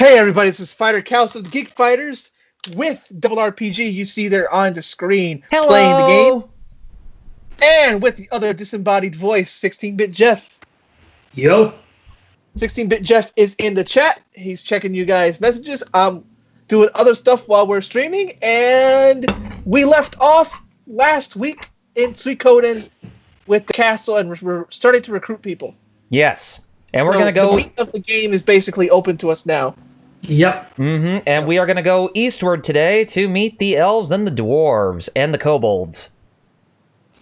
Hey everybody, this is Fighter Cows of the Geek Fighters with Double RPG. You see there on the screen playing the game. And with the other disembodied voice, 16-Bit Jeff. Yo. 16-Bit Jeff is in the chat. He's checking you guys' messages. I'm doing other stuff while we're streaming. And we left off last week in Suikoden with the castle, and we're starting to recruit people. Yes. And we're going to go... The meat of the game is basically open to us now. Yep. And we are going to go eastward today to meet the elves and the dwarves and the kobolds.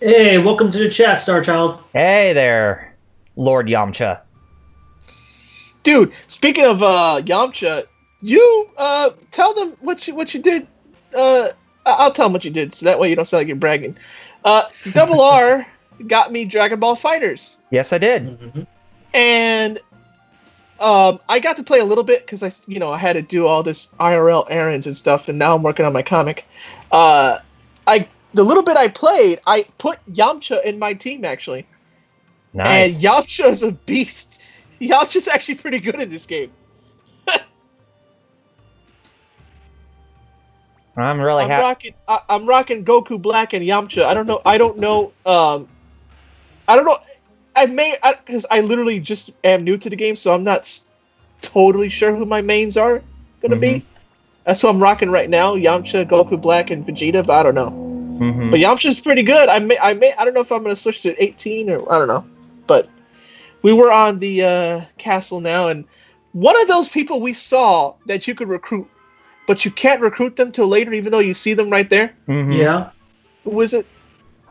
Hey, welcome to the chat, Starchild. Hey there, Lord Yamcha. Dude, speaking of Yamcha, you tell them what you did. I'll tell them what you did, so that way you don't sound like you're bragging. Double R got me Dragon Ball Fighters. Yes, I did. Mm-hmm. And I got to play a little bit because I had to do all this IRL errands and stuff, and now I'm working on my comic. The little bit I played, I put Yamcha in my team actually. Nice. And Yamcha is a beast. Yamcha's actually pretty good in this game. I'm really happy. I'm rocking Goku Black and Yamcha. I don't know. Because I literally just am new to the game, so I'm not totally sure who my mains are gonna be. That's who I'm rocking right now: Yamcha, Goku Black, and Vegeta. But I don't know. But Yamcha's pretty good. I don't know if I'm gonna switch to 18 or I don't know. But we were on the castle now, and one of those people we saw that you could recruit, but you can't recruit them till later, even though you see them right there. Yeah. Who was it?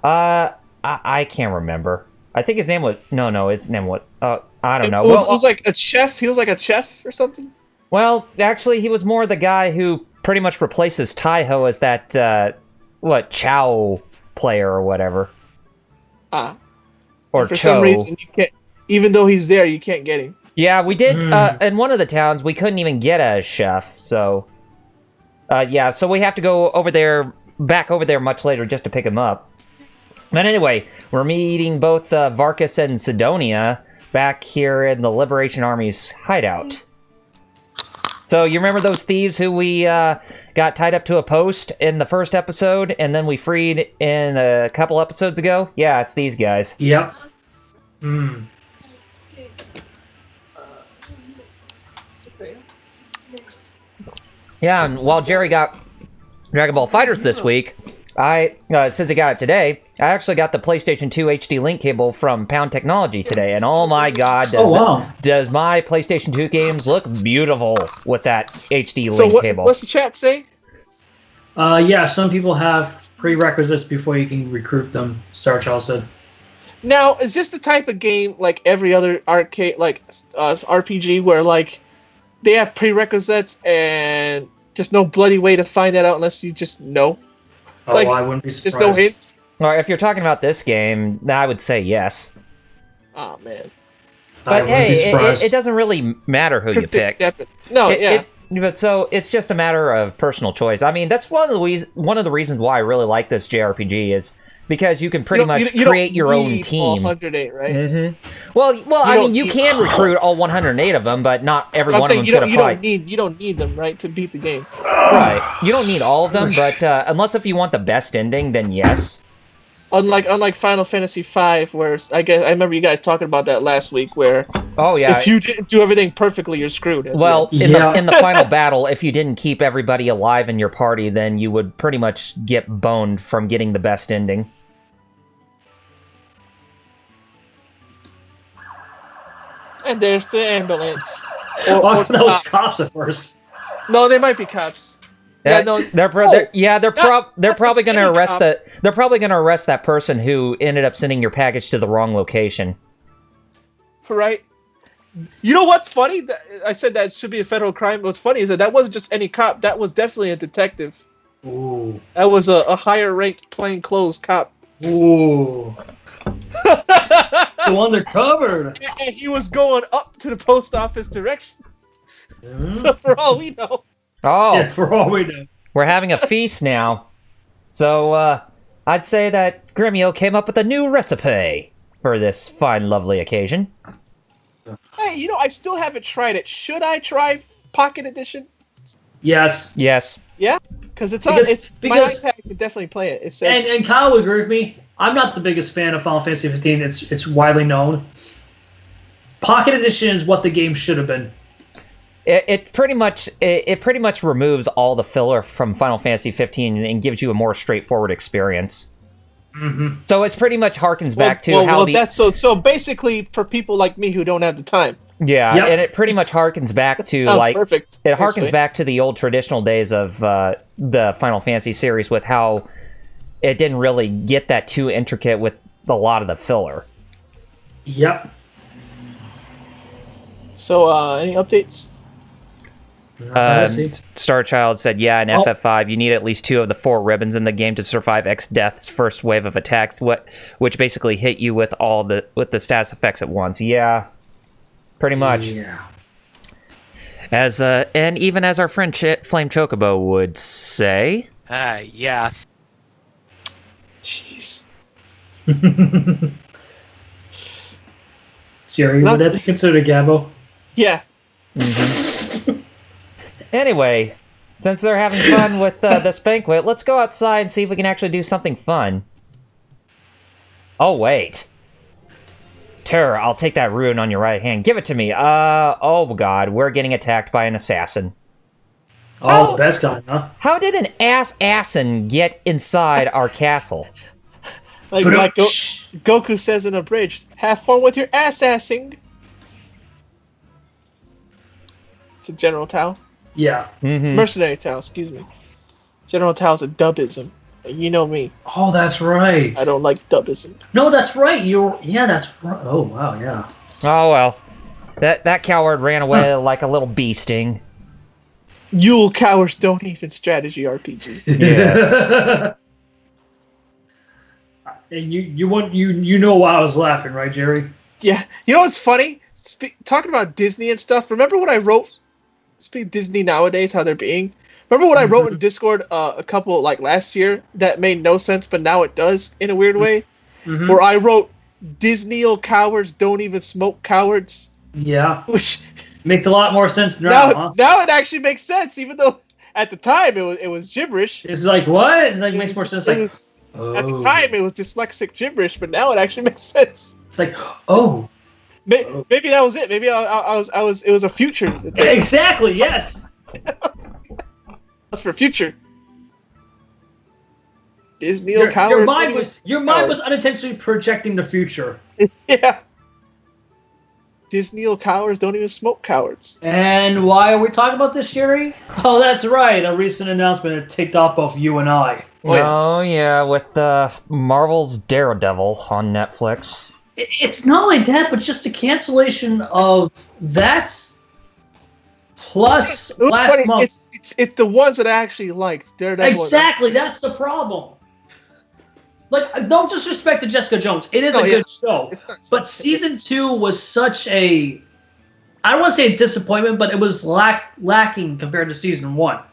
I can't remember. I think his name was... No, his name was... I don't know. It was like a chef. He was like a chef or something? Well, actually, he was more the guy who pretty much replaces Taiho as that, Chow player or whatever. Or for Cho. some reason, you can't... Even though he's there, you can't get him. Yeah, we did. In one of the towns, we couldn't even get a chef, so... yeah, so we have to go back over there much later just to pick him up. But anyway, we're meeting both Varkas and Sidonia back here in the Liberation Army's hideout. So you remember those thieves who we got tied up to a post in the first episode, and then we freed in a couple episodes ago? Yeah, it's these guys. Yep. Yeah, and while Jerry got Dragon Ball Fighters this week, since I got it today, I actually got the PlayStation 2 HD link cable from Pound Technology today, and oh my god, does my PlayStation 2 games look beautiful with that HD link cable. What's the chat say? Yeah, some people have prerequisites before you can recruit them, Starchild said. Now, is this the type of game like every other arcade, like RPG, where like they have prerequisites and just no bloody way to find that out unless you just know? Oh, like, I wouldn't be surprised. Just no hints? Or if you're talking about this game, I would say yes. Oh, man. But hey, it doesn't really matter who you pick. No, yeah. But so it's just a matter of personal choice. I mean, that's one of the reasons why I really like this JRPG is because you can pretty much create your own team. All 108, right? Well, I mean, you can recruit all 108 of them, but not every one of them's going to fight. You don't need them, right, to beat the game. Right. You don't need all of them, but unless if you want the best ending, then yes. Unlike Final Fantasy V, where I remember you guys talking about that last week, where if you didn't do everything perfectly, you're screwed. Well, in the final battle, if you didn't keep everybody alive in your party, then you would pretty much get boned from getting the best ending. And there's the ambulance. That was cops at first. No, they might be cops. They're probably going to arrest They're probably going to arrest that person who ended up sending your package to the wrong location. Right. You know what's funny? I said that it should be a federal crime. What's funny is that wasn't just any cop. That was definitely a detective. Ooh. That was a higher ranked plainclothes cop. Ooh. So undercover. And he was going up to the post office direction. So for all we know. Oh. Yeah, for all we know. We're having a feast now. So, I'd say that Gremio came up with a new recipe for this fine, lovely occasion. Hey, I still haven't tried it. Should I try Pocket Edition? Yes. Yes. Yeah, because it's on. My iPad can definitely play it. It says. And Kyle would agree with me. I'm not the biggest fan of Final Fantasy 15. It's widely known. Pocket Edition is what the game should have been. It pretty much removes all the filler from Final Fantasy 15 and gives you a more straightforward experience. Mm-hmm. So it's pretty much harkens back to how that's so basically for people like me who don't have the time. Yeah, yep. And it pretty much harkens back to like perfect, it harkens back to the old traditional days of the Final Fantasy series with how it didn't really get that too intricate with a lot of the filler. Yep. So any updates? Starchild said, yeah, in FF5, you need at least 2 of the 4 ribbons in the game to survive X-Death's first wave of attacks, which basically hit you with the status effects at once. Yeah, pretty much. Yeah. And even as our friend Flame Chocobo would say... yeah. Jeez. Jerry, would that be considered a Gabbo? Yeah. Mm-hmm. Anyway, since they're having fun with this banquet, let's go outside and see if we can actually do something fun. Oh, wait. Terror, I'll take that rune on your right hand. Give it to me. Oh god, we're getting attacked by an assassin. Oh, the best guy, huh? How did an assassin get inside our castle? Like Goku says in a bridge, have fun with your assassin. It's a General Tao. Yeah. Mm-hmm. Mercenary Tao, excuse me. General Tao's a dubism. You know me. Oh, that's right. I don't like dubism. No, that's right. That's right. Oh, wow, yeah. Oh, well. That coward ran away like a little bee sting. You cowards don't even strategy RPG. Yes. And you know why I was laughing, right, Jerry? Yeah. You know what's funny? Talking about Disney and stuff, remember what I wrote? Speak Disney nowadays, how they're being. Remember what I wrote in Discord a couple, like, last year that made no sense, but now it does in a weird way? Mm-hmm. Where I wrote, Disney-o cowards don't even smoke cowards. Yeah. Which makes a lot more sense now, huh? Now it actually makes sense, even though at the time it was gibberish. It's like, what? It makes more sense. Like, at the time it was dyslexic gibberish, but now it actually makes sense. It's like, oh. Maybe that was it. Maybe it was a future thing. Exactly, yes. That's for future. Disney cowards. Your mind was unintentionally projecting the future. Yeah. Disney cowards don't even smoke cowards. And why are we talking about this, Jerry? Oh, that's right. A recent announcement that ticked off both you and I. Oh yeah, with Marvel's Daredevil on Netflix. It's not like that, but just a cancellation of that. Plus, last month. It's the ones that I actually liked. Daredevil. Exactly, that's the problem. Like, no disrespect to Jessica Jones. It is a good show. But season 2 was such a... I don't want to say a disappointment, but it was lacking compared to season 1.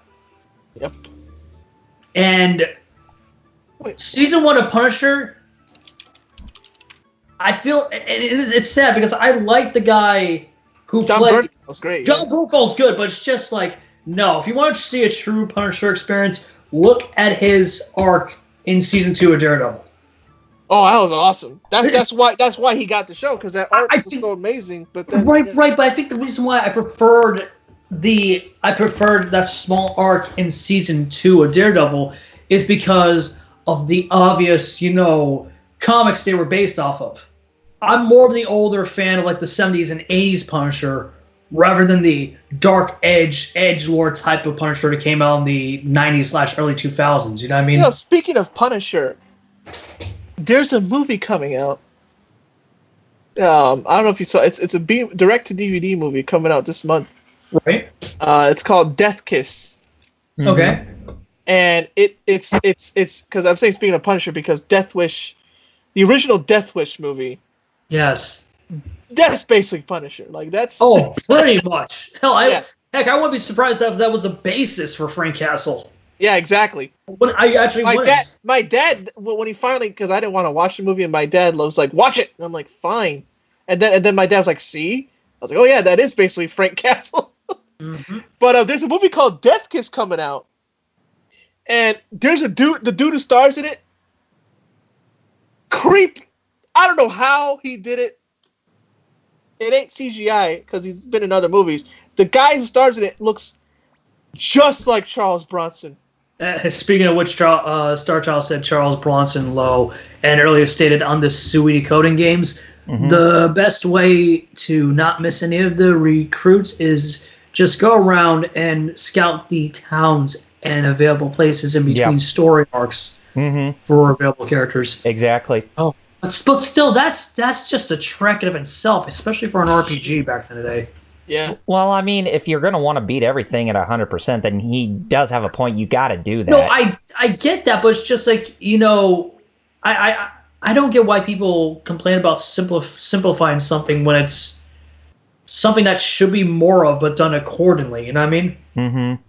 Yep. And season 1 of Punisher, I feel... It's sad because I like the guy who John played... Bernthald's great. John Bernthald's good, but it's just like, no. If you want to see a true Punisher experience, look at his arc in season 2 of Daredevil. Oh, that was awesome. That's why he got the show, because that arc was so amazing. But then, right. But I think the reason why I preferred that small arc in season 2 of Daredevil is because of the obvious, comics they were based off of. I'm more of the older fan of like the 70s and 80s Punisher rather than the dark edgelord type of Punisher that came out in the 90s/early 2000s. You know what I mean? Speaking of Punisher, there's a movie coming out. I don't know if you saw. It's a direct-to-DVD movie coming out this month. Right. It's called Death Kiss. Mm-hmm. Okay. And it's because I'm saying speaking of Punisher because Death Wish, the original Death Wish movie. Yes. That's basically Punisher. Like that's. Oh, pretty much. Hell, heck, I wouldn't be surprised if that was the basis for Frank Castle. Yeah, exactly. When I actually my dad, when he finally, because I didn't want to watch the movie, and my dad was like, "Watch it," and I'm like, "Fine." And then my dad was like, "See?" I was like, "Oh yeah, that is basically Frank Castle." But there's a movie called Death Kiss coming out, and there's the dude who stars in it. Creep. I don't know how he did it. It ain't CGI because he's been in other movies. The guy who stars in it looks just like Charles Bronson. Speaking of which, Star Child said Charles Bronson low, and earlier stated on the Suikoden games, the best way to not miss any of the recruits is just go around and scout the towns and available places in between story arcs for available characters. Exactly. Oh. But still, that's just a trek in of itself, especially for an RPG back in the day. Yeah. Well, I mean, if you're going to want to beat everything at 100%, then he does have a point. You got to do that. No, I get that, but it's just like, I don't get why people complain about simplifying something when it's something that should be more of, but done accordingly. You know what I mean? Mm-hmm.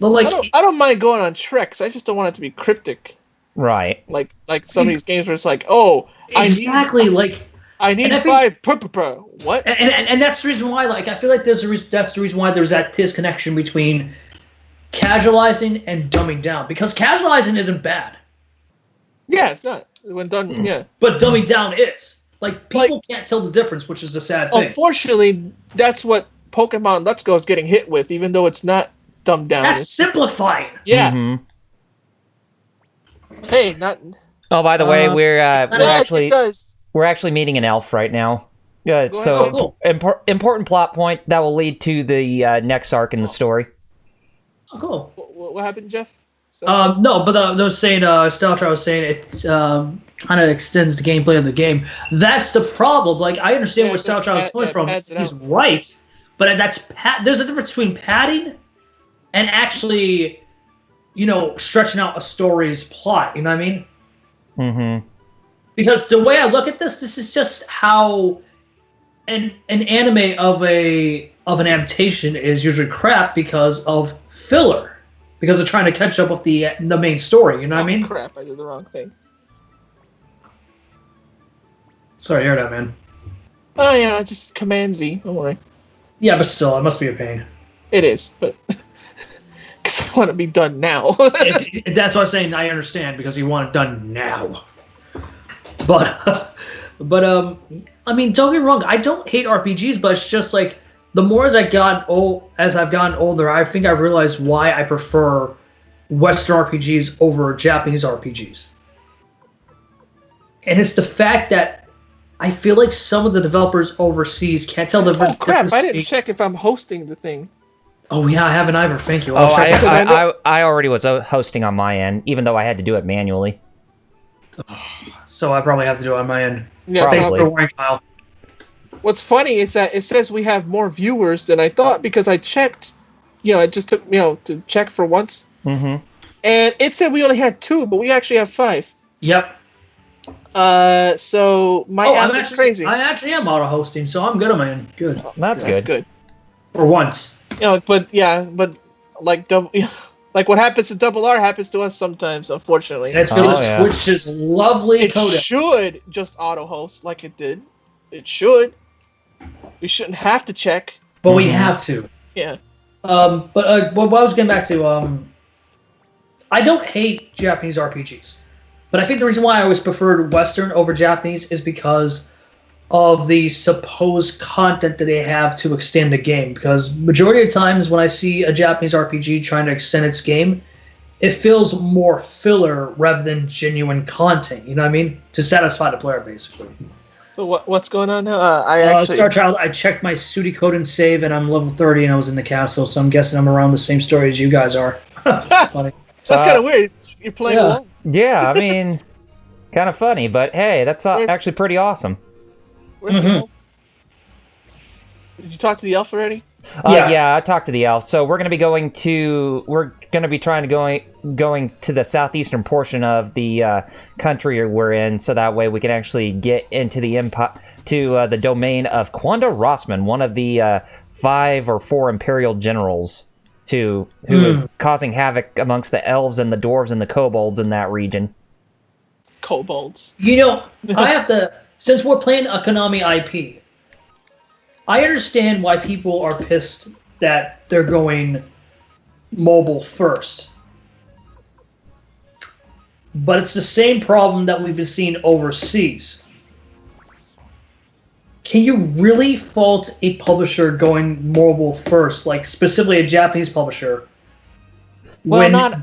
But like, I don't mind going on treks. I just don't want it to be cryptic. Right. Like some of these games where it's like, oh, exactly. I need 5. What? And that's the reason why. Like, I feel like that's the reason why there's that disconnection between casualizing and dumbing down, because casualizing isn't bad. Yeah, it's not. When done, yeah. But dumbing down is. Like, people can't tell the difference, which is the sad thing. Unfortunately, that's what Pokemon Let's Go is getting hit with, even though it's not dumbed down. That's simplifying. Yeah. Mm-hmm. Hey, not. Oh, by the way, we're We're actually meeting an elf right now. Oh, cool. Important plot point that will lead to the next arc in the story. Oh, cool. What happened, Jeff? No, but I was saying, Staltra was saying it kind of extends the gameplay of the game. That's the problem. Like, I understand where Staltra was coming from. He's right, but there's a difference between padding and actually, stretching out a story's plot. You know what I mean? Mm-hmm. Because the way I look at this is just how an anime of an adaptation is usually crap because of filler. Because they're trying to catch up with the main story, you know what I mean? Crap, I did the wrong thing. Sorry to hear that, man. Oh, yeah, just Command Z, don't worry. Yeah, but still, it must be a pain. It is, but... Because I want to be done now. That's what I'm saying, I understand, because you want it done now. But I mean, don't get me wrong, I don't hate RPGs, but it's just like, the more as I've gotten older, I think I realized why I prefer Western RPGs over Japanese RPGs. And it's the fact that I feel like some of the developers overseas can't tell the difference. Oh crap! I didn't check if I'm hosting the thing. Oh yeah, I haven't either. Thank you. I already was hosting on my end, even though I had to do it manually. So I probably have to do it on my end. Yeah, thanks for warning, Kyle. What's funny is that it says we have more viewers than I thought because I checked. It just took to check for once. Mm-hmm. And it said we only had 2, but we actually have 5. Yep. So my app is crazy. I actually am auto hosting, so I'm good on my end. Good. That's good. For once. But like like what happens to Double R happens to us sometimes, unfortunately. That's because Twitch is lovely. It should just auto host like it did. It should. We shouldn't have to check. But we have to. Yeah. But what I was getting back to, I don't hate Japanese RPGs. But I think the reason why I always preferred Western over Japanese is because of the supposed content that they have to extend the game. Because majority of times when I see a Japanese RPG trying to extend its game, it feels more filler rather than genuine content. You know what I mean? To satisfy the player, basically. So what's going on now? Star Child, I checked my Suikoden save, and I'm level 30, and I was in the castle, so I'm guessing I'm around the same story as you guys are. Funny. That's kind of weird. You're playing alone. Yeah, I mean, kind of funny, but hey, that's actually pretty awesome. Where's the elf? Did you talk to the elf already? Yeah, I talked to the elf. So we're going to be trying to going to the southeastern portion of the country we're in, so that way we can actually get into the the domain of Quanda Rossman, one of the 5 or 4 imperial generals, who is causing havoc amongst the elves and the dwarves and the kobolds in that region. Kobolds. I have to, since we're playing a Konami IP, I understand why people are pissed that they're going mobile first. But it's the same problem that we've been seeing overseas. Can you really fault a publisher going mobile first, like specifically a Japanese publisher? Well,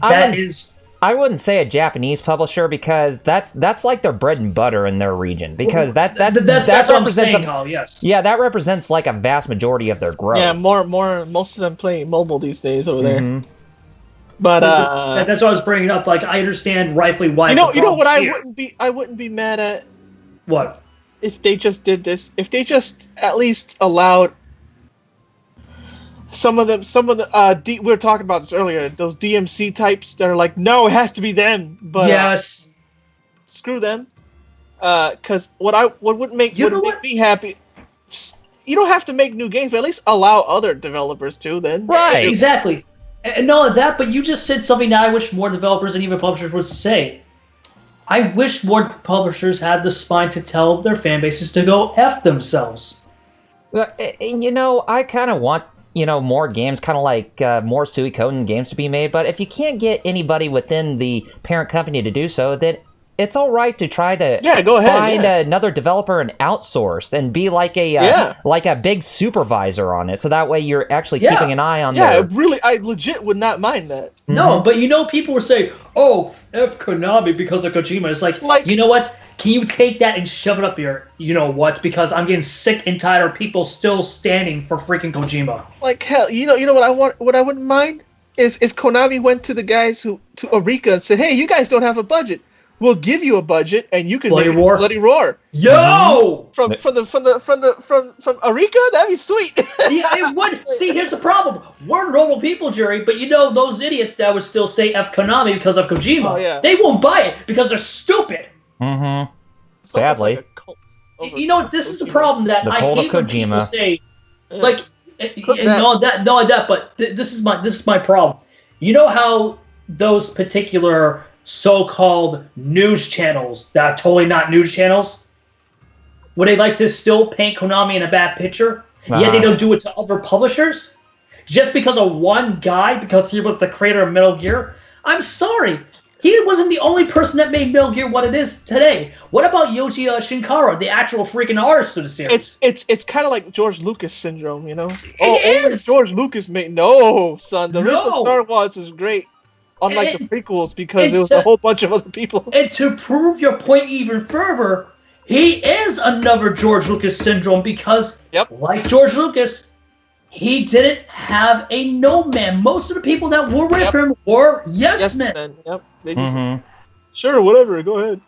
I wouldn't say a Japanese publisher because that's like their bread and butter in their region because that that's what I'm saying, yes. Yeah, that represents like a vast majority of their growth. Yeah, most of them play mobile these days over there. But that's what I was bringing up. Like, I understand rightfully why. You know what I wouldn't be mad at. What? If they just did this, if they just at least allowed some of the we were talking about this earlier, those DMC types that are like, no, it has to be them. But yes, screw them. Because what would make me happy. You don't have to make new games, but at least allow other developers to. Then right, exactly. And not that, but you just said something that I wish more developers and even publishers would say. I wish more publishers had the spine to tell their fan bases to go F themselves. You know, I kind of want, more games, kind of like more Suikoden games to be made, but if you can't get anybody within the parent company to do so, then it's all right to try to find another developer and outsource and be like a big supervisor on it, so that way you're actually keeping an eye on I legit would not mind that. No, but people were saying, oh, F Konami because of Kojima. It's like, you know what? Can you take that and shove it up your, what? Because I'm getting sick and tired of people still standing for freaking Kojima. Like, hell, you know what I wouldn't mind? If Konami went to the guys to Eureka and said, hey, you guys don't have a budget. We'll give you a budget, and you can make Bloody Roar. Yo! From Eureka, that'd be sweet. Yeah, it would. See, here's the problem: we're normal people, Jerry, but those idiots that would still say F Konami because of Kojima. They won't buy it because they're stupid. Mm-hmm. Sadly, this is the problem that I hate when people say, like, not that. But this is my problem. You know how those particular so-called news channels that are totally not news channels, would they like to still paint Konami in a bad picture, yet they don't do it to other publishers? Just because of one guy, because he was the creator of Metal Gear? I'm sorry. He wasn't the only person that made Metal Gear what it is today. What about Yoji Shinkara, the actual freaking artist of the series? It's kind of like George Lucas syndrome, Only George Lucas made... No, son. The original Star Wars is great. Unlike the prequels, because it was a whole bunch of other people. And to prove your point even further, he is another George Lucas syndrome because, like George Lucas, he didn't have a no man. Most of the people that were with him were yes men. Yep. They just sure, whatever. Go ahead.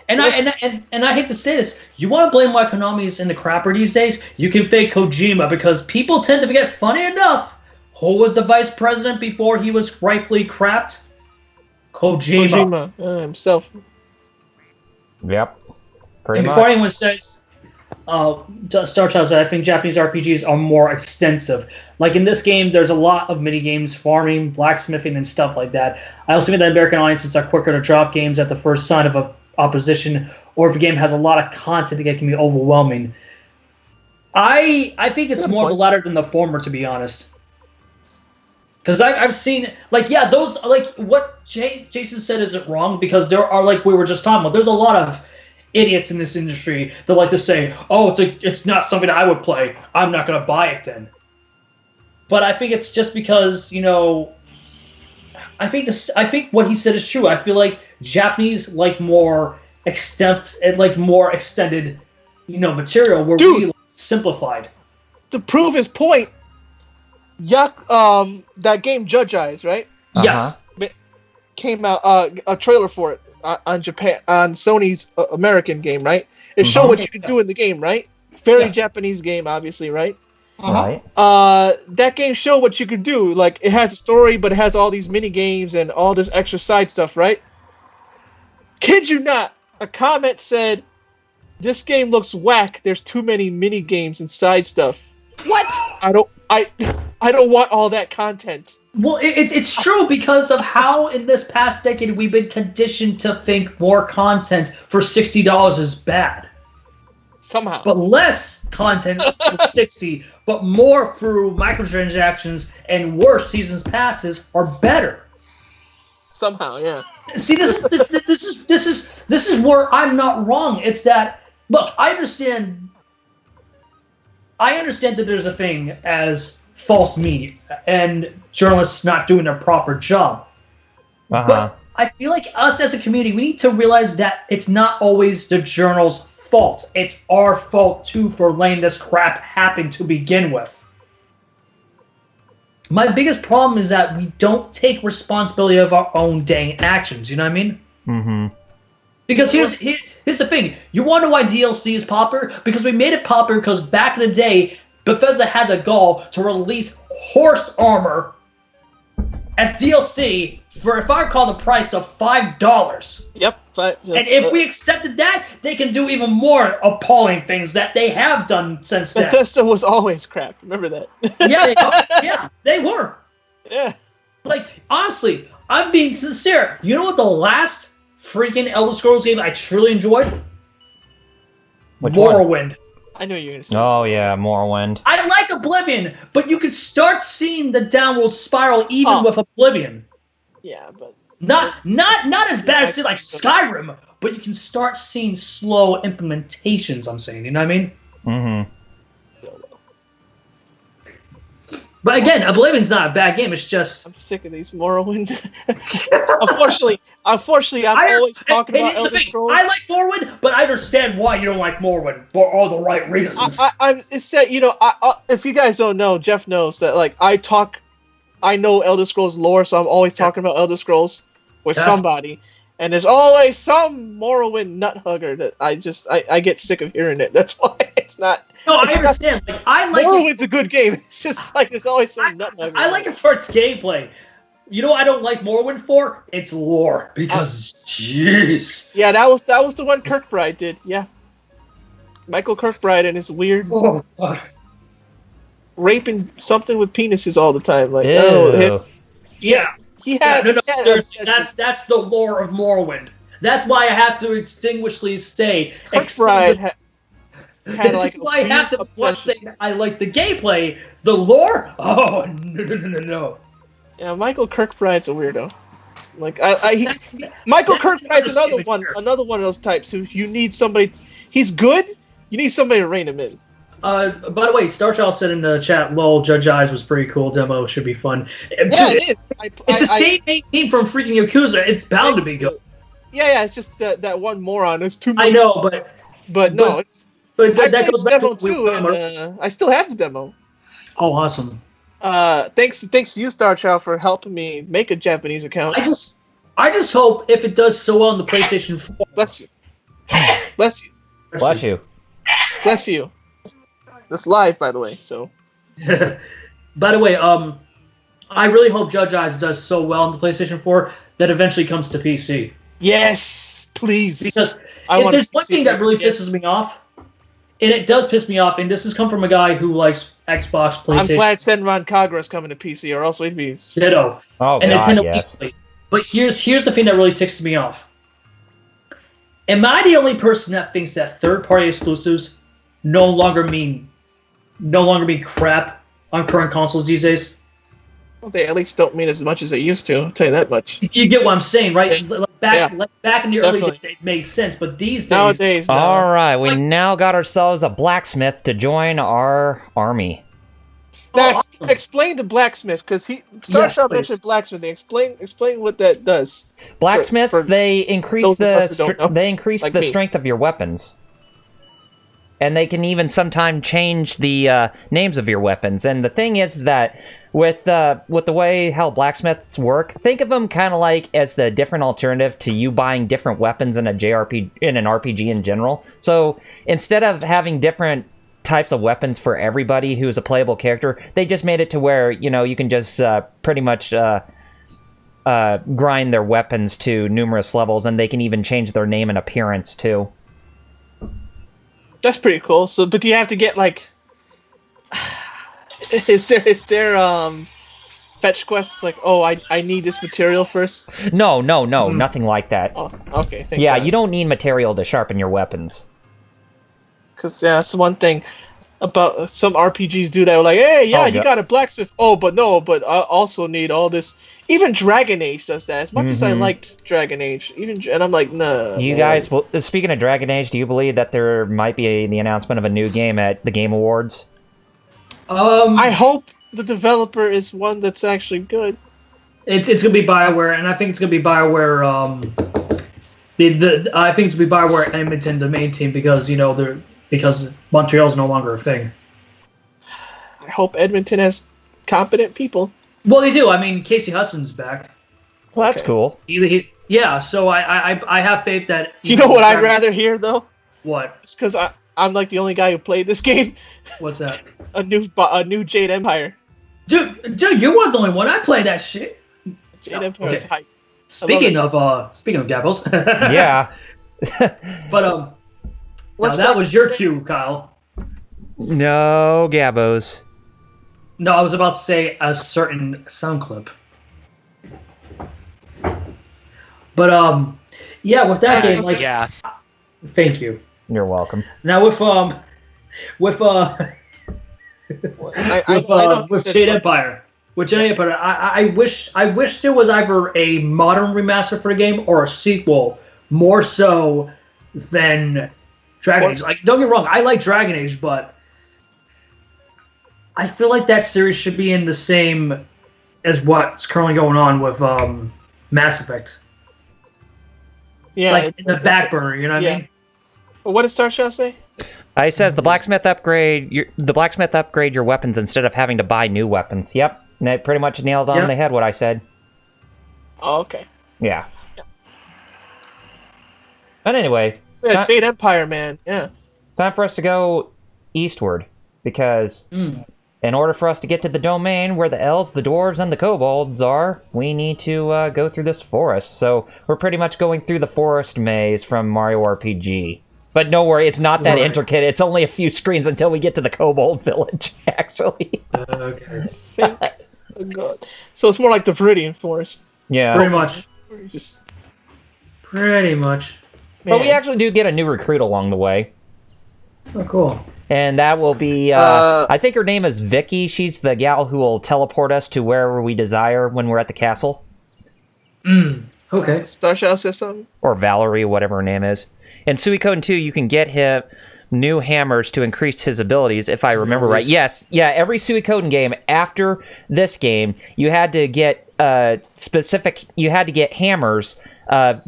And I hate to say this. You want to blame why Konami's in the crapper these days? You can fake Kojima because people tend to forget. Funny enough. Who was the vice president before he was rightfully crapped? Kojima. Himself. Yep. Pretty much. Before anyone says, Star Child said, I think Japanese RPGs are more extensive. Like in this game, there's a lot of mini games, farming, blacksmithing, and stuff like that. I also think that American audiences are quicker to drop games at the first sign of opposition, or if a game has a lot of content, it can be overwhelming. I think it's more the latter than the former, to be honest. Because I've seen, those, what Jason said isn't wrong, because there are, like we were just talking about, there's a lot of idiots in this industry that like to say, oh, it's not something I would play. I'm not going to buy it then. But I think it's just because, I think what he said is true. I feel like Japanese like more extended, material where we simplified. To prove his point, that game Judge Eyes, right? Yes. Came out a trailer for it on Sony's American game, right? It showed what you could do in the game, right? Very Japanese game, obviously, right? Right. That game showed what you could do. Like, it has a story, but it has all these mini games and all this extra side stuff, right? Kid you not, a comment said, "This game looks whack. There's too many mini games and side stuff." What? I don't want all that content. Well, it's true because of how in this past decade we've been conditioned to think more content for $60 is bad. Somehow. But less content for 60, but more through microtransactions and worse seasons passes are better. Somehow, yeah. See, this is where I'm not wrong. It's that, look, I understand that there's a thing as false media and journalists not doing their proper job. But I feel like us as a community, we need to realize that it's not always the journal's fault. It's our fault too for letting this crap happen to begin with. My biggest problem is that we don't take responsibility of our own dang actions. You know what I mean? Mm-hmm. Because here's the thing. You want to know why DLC is popular? Because we made it popular because back in the day, Bethesda had the gall to release horse armor as DLC for, if I recall, the price of $5. Yep. And if we accepted that, they can do even more appalling things that they have done since then. Bethesda was always crap. Remember that? Yeah, they were. Yeah. Like, honestly, I'm being sincere. You know what the last freaking Elder Scrolls game I truly enjoyed? Which Morrowind. one? I knew you were going to say. Oh yeah, Morrowind. I like Oblivion, but you could start seeing the downward spiral even with Oblivion. Yeah, but not as bad as like Skyrim, but you can start seeing slow implementations. I'm saying, you know what I mean? Mm-hmm. But again, Oblivion's not a bad game. It's just I'm sick of these Morrowind. Unfortunately, I'm always talking about Elder Scrolls. I like Morrowind, but I understand why you don't like Morrowind for all the right reasons. It's that, you know, if you guys don't know, Jeff knows that, like, I know Elder Scrolls lore, so I'm always talking about Elder Scrolls with somebody. And there's always some Morrowind nut hugger that I get sick of hearing it. That's why it's not. No, I understand. Like, I like Morrowind's a good game. It's just like there's always some nut hugger. I like it for its gameplay. You know what I don't like Morrowind for? Its lore. Because, jeez. Yeah, that was the one Kirkbride did. Yeah. Michael Kirkbride and his weird raping something with penises all the time. Like, yeah. He had. That's the lore of Morrowind. That's why I have to extinguishingly say. Kirkbride had this is why I have to say I like the gameplay. The lore? Oh no. Yeah, Michael Kirkbride's a weirdo. Like Michael Kirkbride's another one of those types who you need somebody. He's good. You need somebody to rein him in. By the way, Star Child said in the chat, "Lol, Judge Eyes was pretty cool. Demo should be fun." Yeah, it is. It's the same main team from freaking Yakuza. It's bound to be good. Yeah. It's just that one moron. It's too much. I know, but no, it's. But I that played goes the back demo to too, and I still have the demo. Oh, awesome! Thanks to you, Star Child, for helping me make a Japanese account. I just hope if it does so well on the PlayStation 4. Bless you. Bless you. Bless you. Bless you. That's live, by the way. So. By the way, I really hope Judge Eyes does so well on the PlayStation 4 that eventually comes to PC. Yes, please. Because if there's one thing that really pisses me off, and it does piss me off, and this has come from a guy who likes Xbox, PlayStation. I'm glad Senran Kagura's coming to PC, or else we'd be ditto. Oh, and God, Nintendo yes. weekly. But here's the thing that really ticks me off. Am I the only person that thinks that third-party exclusives no longer mean crap on current consoles these days? Well, they at least don't mean as much as they used to. I'll tell you that much. You get what I'm saying, right? Yeah. Back in the early Definitely. days, it made sense, but these days... Nowadays, no. All right, we now got ourselves a blacksmith to join our army. Now, awesome. explain the blacksmith, because Star Child mentioned blacksmithing. Explain what that does. Blacksmiths, for they increase those of us who don't know, like the me. strength of your weapons. And they can even sometimes change the names of your weapons. And the thing is that with the way how blacksmiths work, think of them kind of like as the different alternative to you buying different weapons in an RPG in general. So instead of having different types of weapons for everybody who's a playable character, they just made it to where you can just pretty much grind their weapons to numerous levels, and they can even change their name and appearance too. That's pretty cool. So, but do you have to get like? Is there fetch quests like, oh, I need this material first? No, nothing like that. Oh, okay. Yeah, you don't need material to sharpen your weapons. Because that's one thing about some RPGs do that. Like, hey, yeah, you got a blacksmith. Oh, but no, but I also need all this. Even Dragon Age does that. As much as I liked Dragon Age, and I'm like, nah. You guys, well, speaking of Dragon Age, do you believe that there might be the announcement of a new game at the Game Awards? I hope the developer is one that's actually good. It's gonna be BioWare, and I think it's gonna be BioWare. I think it's gonna be BioWare Edmonton, the main team, because because Montreal's no longer a thing. I hope Edmonton has competent people. Well, they do. I mean, Casey Hudson's back. Well, that's cool. Yeah, so I have faith that... You know what I'd rather hear, though? What? It's because I'm like the only guy who played this game. What's that? a new Jade Empire. Dude, you weren't the only one. I played that shit. Jade Empire is hype. Speaking of Gabbos. Yeah. But that was your cue, Kyle. No Gabbos. No, I was about to say a certain sound clip. But yeah, with that game, like, yeah. Thank you. You're welcome. Now with Jade Empire. With Jade Empire, I wish there was either a modern remaster for the game or a sequel, more so than Dragon Age. Like, don't get me wrong, I like Dragon Age, but I feel like that series should be in the same as what's currently going on with Mass Effect. Yeah, like in the back burner, you know what I mean? Well, what does Starshell say? It says the blacksmith upgrade your weapons instead of having to buy new weapons. Yep. And that pretty much nailed on the head what I said. Oh, okay. Yeah. But anyway. Yeah, Jade Empire, man. Yeah. Time for us to go eastward. Because in order for us to get to the domain where the elves, the dwarves, and the kobolds are, we need to go through this forest. So we're pretty much going through the forest maze from Mario RPG. But no worry, it's not that intricate. It's only a few screens until we get to the kobold village, actually. Okay. Oh, God. So it's more like the Viridian Forest. Yeah. Pretty much. Pretty much. Man. But we actually do get a new recruit along the way. Oh, cool. And that will be, I think her name is Vicky. She's the gal who will teleport us to wherever we desire when we're at the castle. Okay. Starshell says something? Or Valerie, whatever her name is. In Suikoden 2, you can get him new hammers to increase his abilities, if I remember right. Yes, yeah, every Suikoden game after this game, you had to get hammers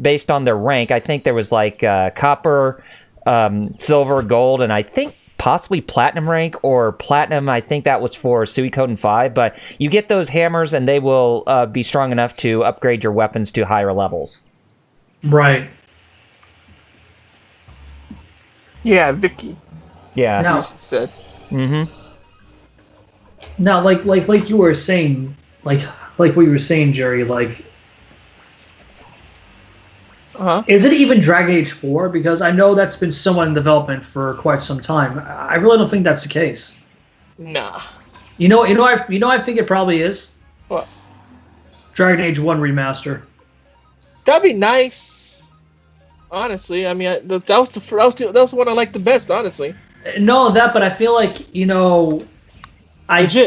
based on their rank. I think there was like copper, silver, gold, and I think possibly platinum rank or platinum. I think that was for Suikoden 5, but you get those hammers and they will be strong enough to upgrade your weapons to higher levels. Right. Yeah, Vicky. Yeah. Now, said. Now, like you were saying, like what you were saying, Jerry, like, is it even Dragon Age 4? Because I know that's been somewhat in development for quite some time. I really don't think that's the case. Nah. You know, I think it probably is. What? Dragon Age 1 remaster. That'd be nice. Honestly, I mean, that was the one I liked the best. Honestly. No, but I feel like I think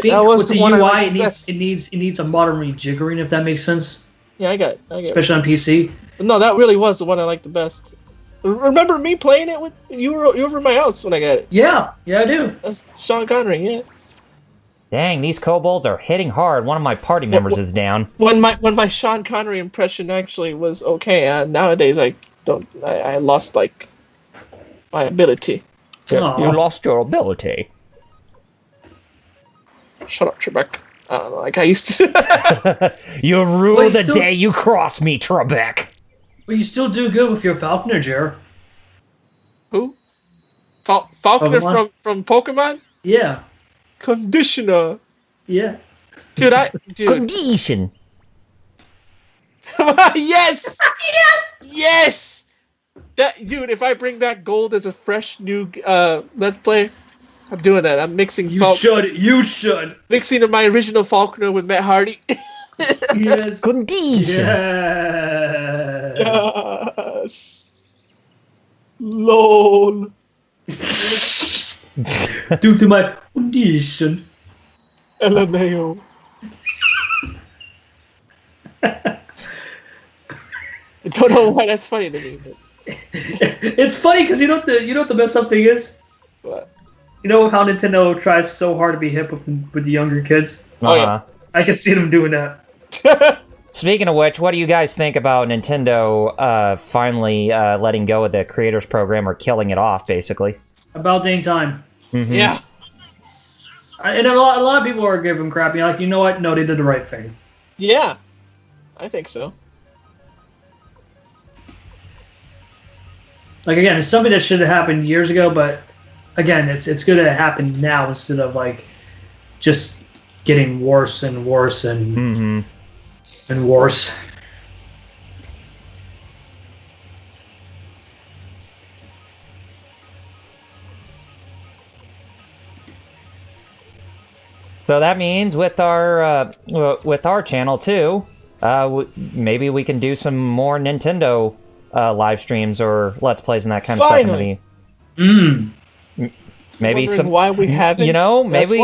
with the UI it needs a modern rejiggering, if that makes sense. Yeah, I got it. Especially on PC. No, that really was the one I liked the best. Remember me playing it with you were over at my house when I got it. Yeah, I do. That's Sean Connery, yeah. Dang, these kobolds are hitting hard. One of my party members is down. When my Sean Connery impression actually was okay, nowadays I lost like my ability. Yeah, you lost your ability. Shut up, Trebek. I don't know, like I used to. You rue the day you cross me, Trebek. But you still do good with your Falconer, Jer. Who? Falconer from Pokemon? Yeah. Conditioner. Yeah. Dude. Condition. Yes! Yes! Dude, if I bring back gold as a fresh new Let's Play, I'm doing that. I'm mixing. You should. Mixing my original Falconer with Matt Hardy. Yes. Condition. Yes. LOL. Due to my condition. LMAO. I don't know why that's funny to me. But... It's funny because you know what the messed up thing is? What? You know how Nintendo tries so hard to be hip with the younger kids? Oh, yeah. I can see them doing that. Speaking of which, what do you guys think about Nintendo finally letting go of the Creators Program or killing it off, basically? About dang time. Mm-hmm. Yeah. And a lot of people are giving them crap. You're like, you know what? No, they did the right thing. Yeah. I think so. Like, again, it's something that should have happened years ago, but again, it's good that it happened now instead of like just getting worse and worse and worse. So that means with our channel too, maybe we can do some more Nintendo live streams or Let's Plays and that kind of stuff. Maybe some. Why we haven't? You know, maybe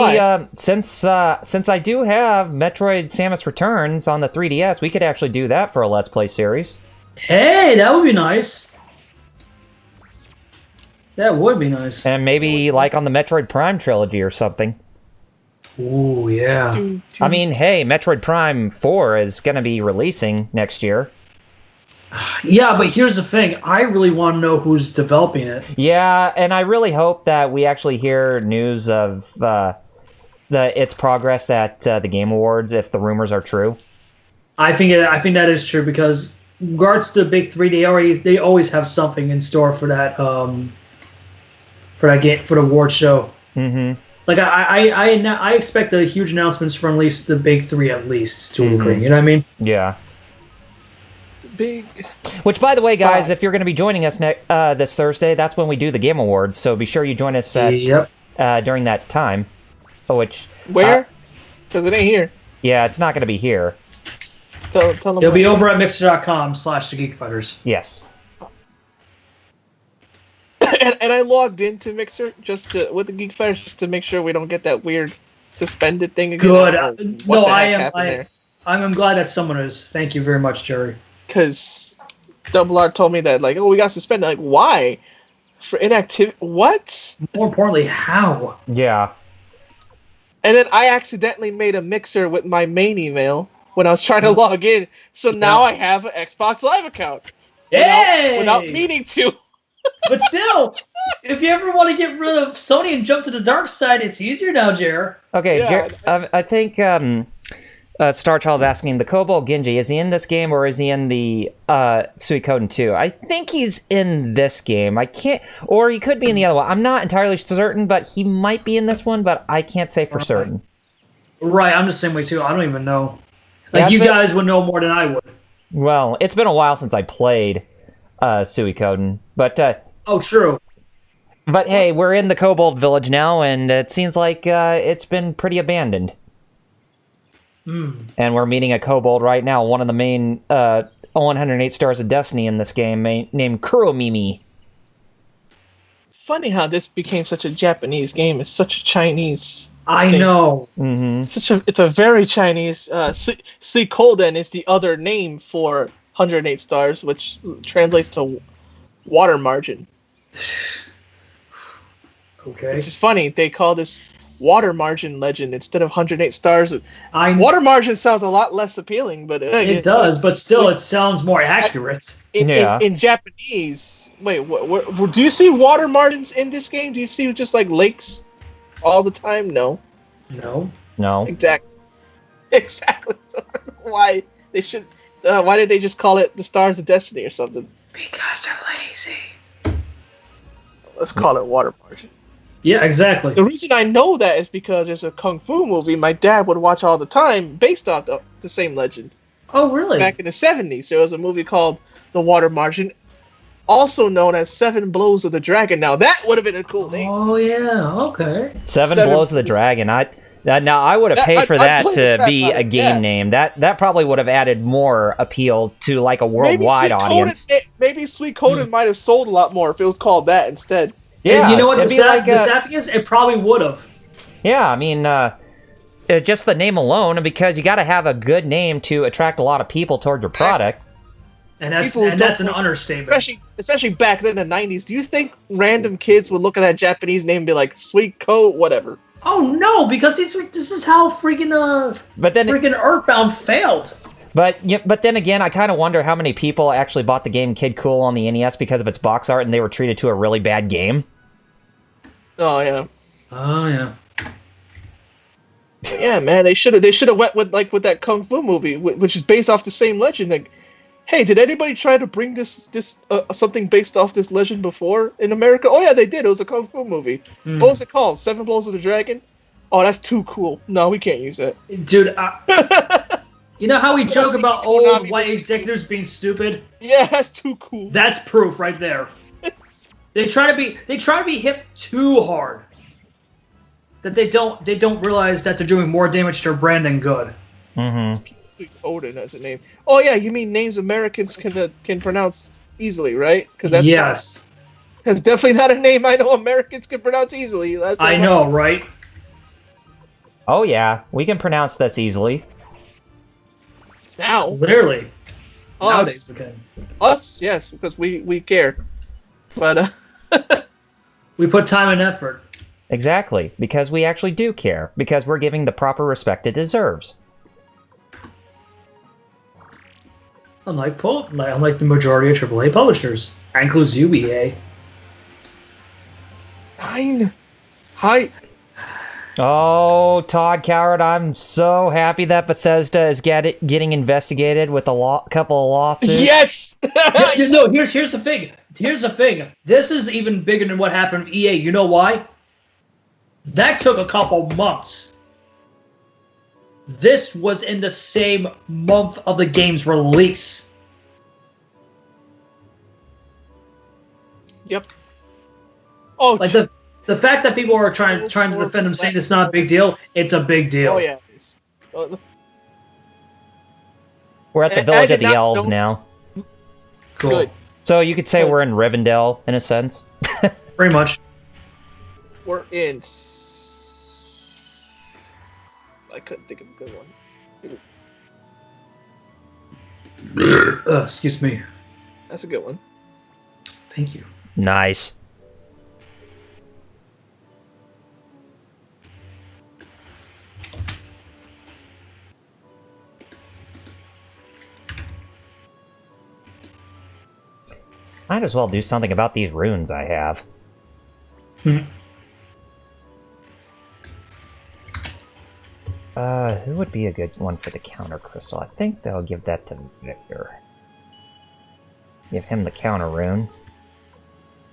since I do have Metroid: Samus Returns on the 3DS, we could actually do that for a Let's Play series. Hey, that would be nice. That would be nice. And maybe like on the Metroid Prime trilogy or something. Ooh, yeah. I mean, hey, Metroid Prime 4 is going to be releasing next year. Yeah, but here's the thing. I really want to know who's developing it. Yeah, and I really hope that we actually hear news of its progress at the Game Awards if the rumors are true. I think that is true because regards to the big three, they always have something in store for that game for the award show. Mm-hmm. Like I expect the huge announcements from at least the big three to a degree. You know what I mean? Yeah. Big. Which, by the way, guys, if you're going to be joining us this Thursday, that's when we do the Game Awards. So be sure you join us during that time. Which where? Because it ain't here. Yeah, it's not going to be here. Tell them. It'll be over at mixer.com/thegeekfighters. Yes. And I logged into Mixer with the Geek Fighters just to make sure we don't get that weird suspended thing again. Good. I'm glad that someone is. Thank you very much, Jerry. Because Double R told me that, like, oh, we got suspended. Like, why? For inactivity? What? More importantly, how? Yeah. And then I accidentally made a Mixer with my main email when I was trying to log in. So now I have an Xbox Live account. Yay! Without meaning to. But still, if you ever want to get rid of Sony and jump to the dark side, it's easier now, Jer. Okay, yeah. I think Star Child's asking, the Kobold Genji, is he in this game or is he in the Suikoden 2? I think he's in this game. I can't, or he could be in the other one. I'm not entirely certain, but he might be in this one, but I can't say for certain. Right, I'm the same way too. I don't even know. Like, you guys would know more than I would. Well, it's been a while since I played Suikoden, but oh, true. But hey, we're in the Kobold Village now, and it seems like it's been pretty abandoned. And we're meeting a kobold right now, one of the main 108 Stars of Destiny in this game, named Kuromimi. Funny how this became such a Japanese game. It's such a Chinese I thing. know. Mm-hmm. It's a very Chinese. Suikoden is the other name for 108 Stars, which translates to water margin. Okay. Which is funny. They call this water margin legend instead of 108 Stars. Water margin sounds a lot less appealing, but it does. But still, it sounds more accurate. In Japanese, wait, do you see water margins in this game? Do you see just like lakes all the time? No. Exactly. So I don't know why they should. Why did they just call it the Stars of Destiny or something? Because they're lazy. Let's call it water margin. Yeah, exactly. The reason I know that is because there's a kung fu movie my dad would watch all the time based off the same legend. Oh, really? Back in the 70s, there was a movie called The Water Margin, also known as Seven Blows of the Dragon. Now, that would have been a cool name. Oh, yeah, okay. Seven Blows of the Dragon. Now, I would have paid for that to be a game name. That probably would have added more appeal to like a worldwide audience. Maybe Suikoden might have sold a lot more if it was called that instead. Yeah, And you know what it'd the be like sad thing is? It probably would have. Yeah, I mean, just the name alone, because you got to have a good name to attract a lot of people toward your product. And that's an understatement. Especially back then in the 90s. Do you think random kids would look at that Japanese name and be like, sweet coat, whatever? Oh no, because this is how freaking Earthbound failed. But then again, I kind of wonder how many people actually bought the game Kid Cool on the NES because of its box art, and they were treated to a really bad game. Oh yeah. Oh yeah. Yeah, man, they should have went with that Kung Fu movie, which is based off the same legend. Like, hey, did anybody try to bring this something based off this legend before in America? Oh yeah, they did. It was a Kung Fu movie. What was it called? Seven Blows of the Dragon? Oh, that's too cool. No, we can't use that. Dude, you know how we joke about old white executives being stupid? Yeah, that's too cool. That's proof right there. They try to be hip too hard. That they don't realize that they're doing more damage to their brand than good. Mm-hmm. Suikoden as a name. Oh yeah, you mean names Americans can pronounce easily, right? Because that's definitely not a name I know Americans can pronounce easily. I know, right? Oh yeah, we can pronounce this easily. Now, literally, us, yes, because we care, but we put time and effort. Exactly, because we actually do care, because we're giving the proper respect it deserves. Unlike the majority of AAA publishers, that includes UEA. Hi. Oh, Todd Coward, I'm so happy that Bethesda is getting investigated with a couple of lawsuits. Yes! No, here's the thing. Here's the thing. This is even bigger than what happened with EA. You know why? That took a couple months. This was in the same month of the game's release. Yep. Oh, like the fact that people are trying to defend them, saying it's not a big deal. It's a big deal. Oh yeah. We're at the Village of the Elves now. Cool. Good. So you could say we're in Rivendell in a sense. Pretty much. We're in. I couldn't think of a good one. Excuse me. That's a good one. Thank you. Nice. Might as well do something about these runes I have. Who would be a good one for the counter crystal? I think they'll give that to Victor. Give him the counter rune.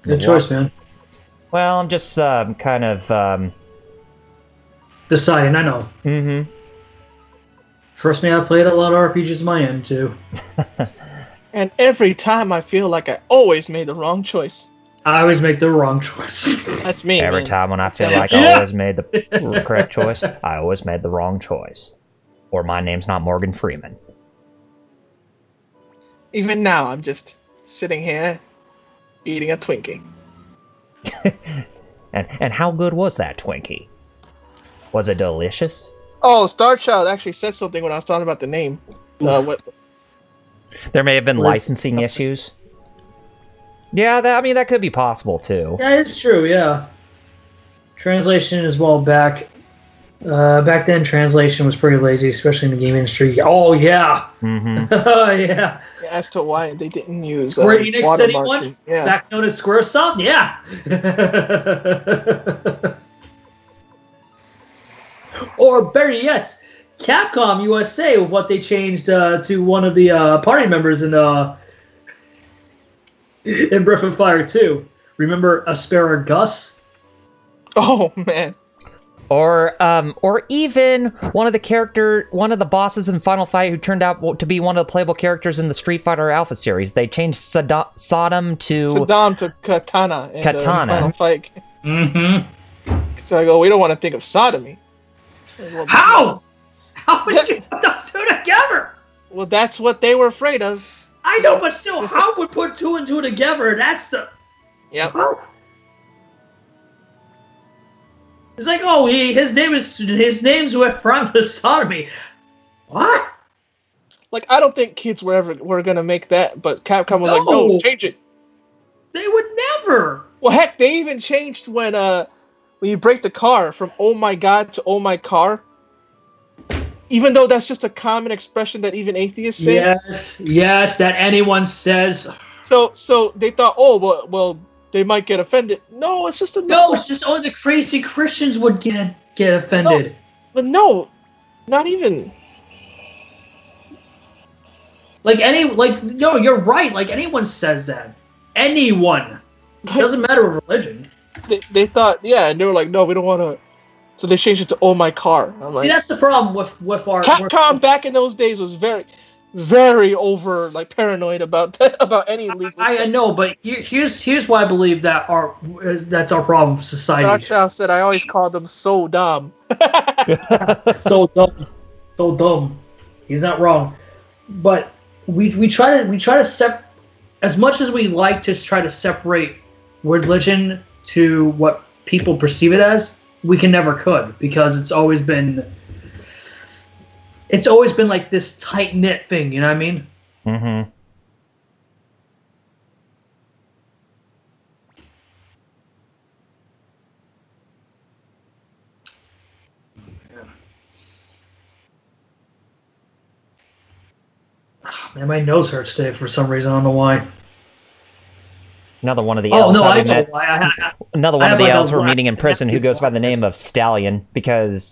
Good choice, man. Well, I'm just kind of deciding. I know. Mm-hmm. Trust me, I played a lot of RPGs on my end too. And every time I feel like I always made the wrong choice. I always make the wrong choice. That's me. Every time when I feel like I always made the correct choice, I always made the wrong choice. Or my name's not Morgan Freeman. Even now, I'm just sitting here eating a Twinkie. And how good was that Twinkie? Was it delicious? Oh, Star Child actually said something when I was talking about the name. What? There may have been licensing issues. Yeah, that could be possible too. Yeah, it's true. Yeah, translation as well. Back then, translation was pretty lazy, especially in the game industry. Oh yeah. Mm-hmm. Oh yeah. As to why they didn't use Square Enix said one. Yeah. Back known as SquareSoft. Yeah. Or better yet, Capcom USA with what they changed to one of the party members in Breath of Fire 2. Remember Asparagus? Oh man. Or even one of the bosses in Final Fight who turned out to be one of the playable characters in the Street Fighter Alpha series. They changed Sodom to Katana in the Katana. Final Fight. Mm-hmm. So I go, we don't want to think of sodomy. How? How would you put those two together? Well, that's what they were afraid of. I know, but still, how would put two and two together? That's the... Yep. Huh? It's like, oh, his name's with Prime for sodomy. What? Like, I don't think kids were gonna make that, but Capcom was like, no, change it. They would never. Well, heck, they even changed when you break the car from "oh my god" to "oh my car." Even though that's just a common expression that even atheists say. Yes, that anyone says. So they thought, oh well, they might get offended. No, it's just no. It's just only the crazy Christians would get offended. No, but no, not even. No, you're right. Like anyone says that. Anyone. It doesn't matter what religion. They thought, yeah, and they were like, no, we don't want to. So they changed it to "oh my car." I'm like, see, that's the problem with our Capcom back in those days was very, very over paranoid about any legal. I know, but here's why I believe that's our problem with society. Darkshell said, "I always called them so dumb." So dumb. He's not wrong, but we try to as much as we like to try to separate religion to what people perceive it as, we could because it's always been like this tight knit thing. You know what I mean? Mm-hmm. Man, my nose hurts today for some reason. I don't know why. Another one of the elves. Oh no, I know why. Another one of the elves we're meeting in prison who goes by the name of Stallion because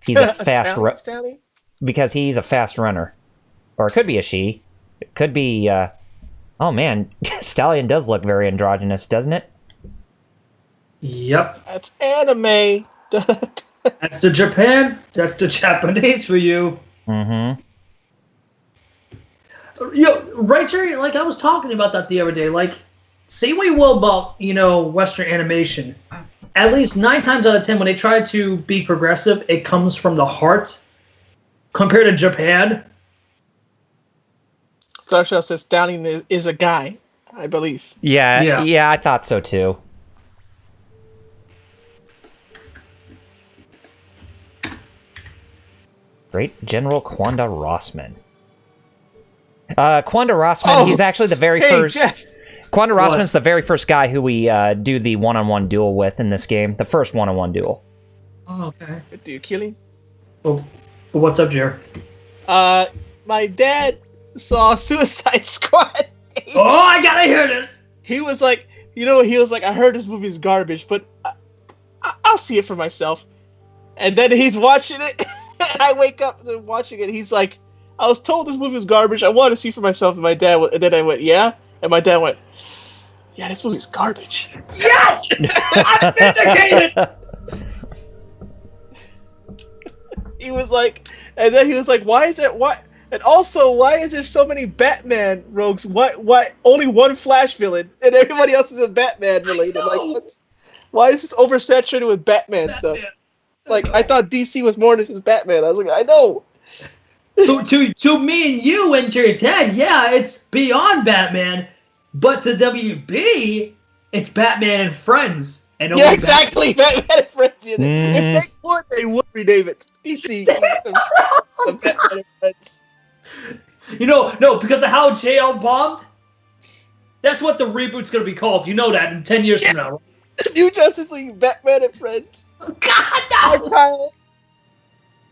he's a fast because he's a fast runner, or it could be a she. It could be. Oh man, Stallion does look very androgynous, doesn't it? Yep. That's anime. That's the Japan. That's the Japanese for you. Mm-hmm. Right, Jerry? Like, I was talking about that the other day. Like, say what you will about, Western animation. At least 9 times out of 10, when they try to be progressive, it comes from the heart. Compared to Japan. Starshell says Stallion is a guy, I believe. Yeah, I thought so too. Great General Quanda Rossman. Quanda Rossman, he's actually the very first... Jeff. Quanda Rossman's the very first guy who we do the one-on-one duel with in this game. The first one-on-one duel. Oh, okay. Do you kill him? Well, what's up, Jer? My dad saw Suicide Squad. Oh, I gotta hear this! He was like, I heard this movie is garbage, but I'll see it for myself. And then he's watching it. I wake up to watching it. He's like, I was told this movie was garbage. I want to see for myself. And my dad, and then I went, yeah. And my dad went, yeah, this movie's garbage. Yes! I'm vindicated! He was like, and then he was like, why is there so many Batman rogues? Why only one Flash villain and everybody else is a Batman related? Like, why is this oversaturated with Batman stuff? Like, I thought DC was more than just Batman. I was like, I know. To me and you and your dad, yeah, it's beyond Batman. But to WB, it's Batman and Friends. And yeah, exactly. Batman and Friends. If they would rename it DC. The Batman and Friends. No, because of how JL bombed. That's what the reboot's gonna be called. You know that in 10 years from now. New Justice League, Batman and Friends. God, no!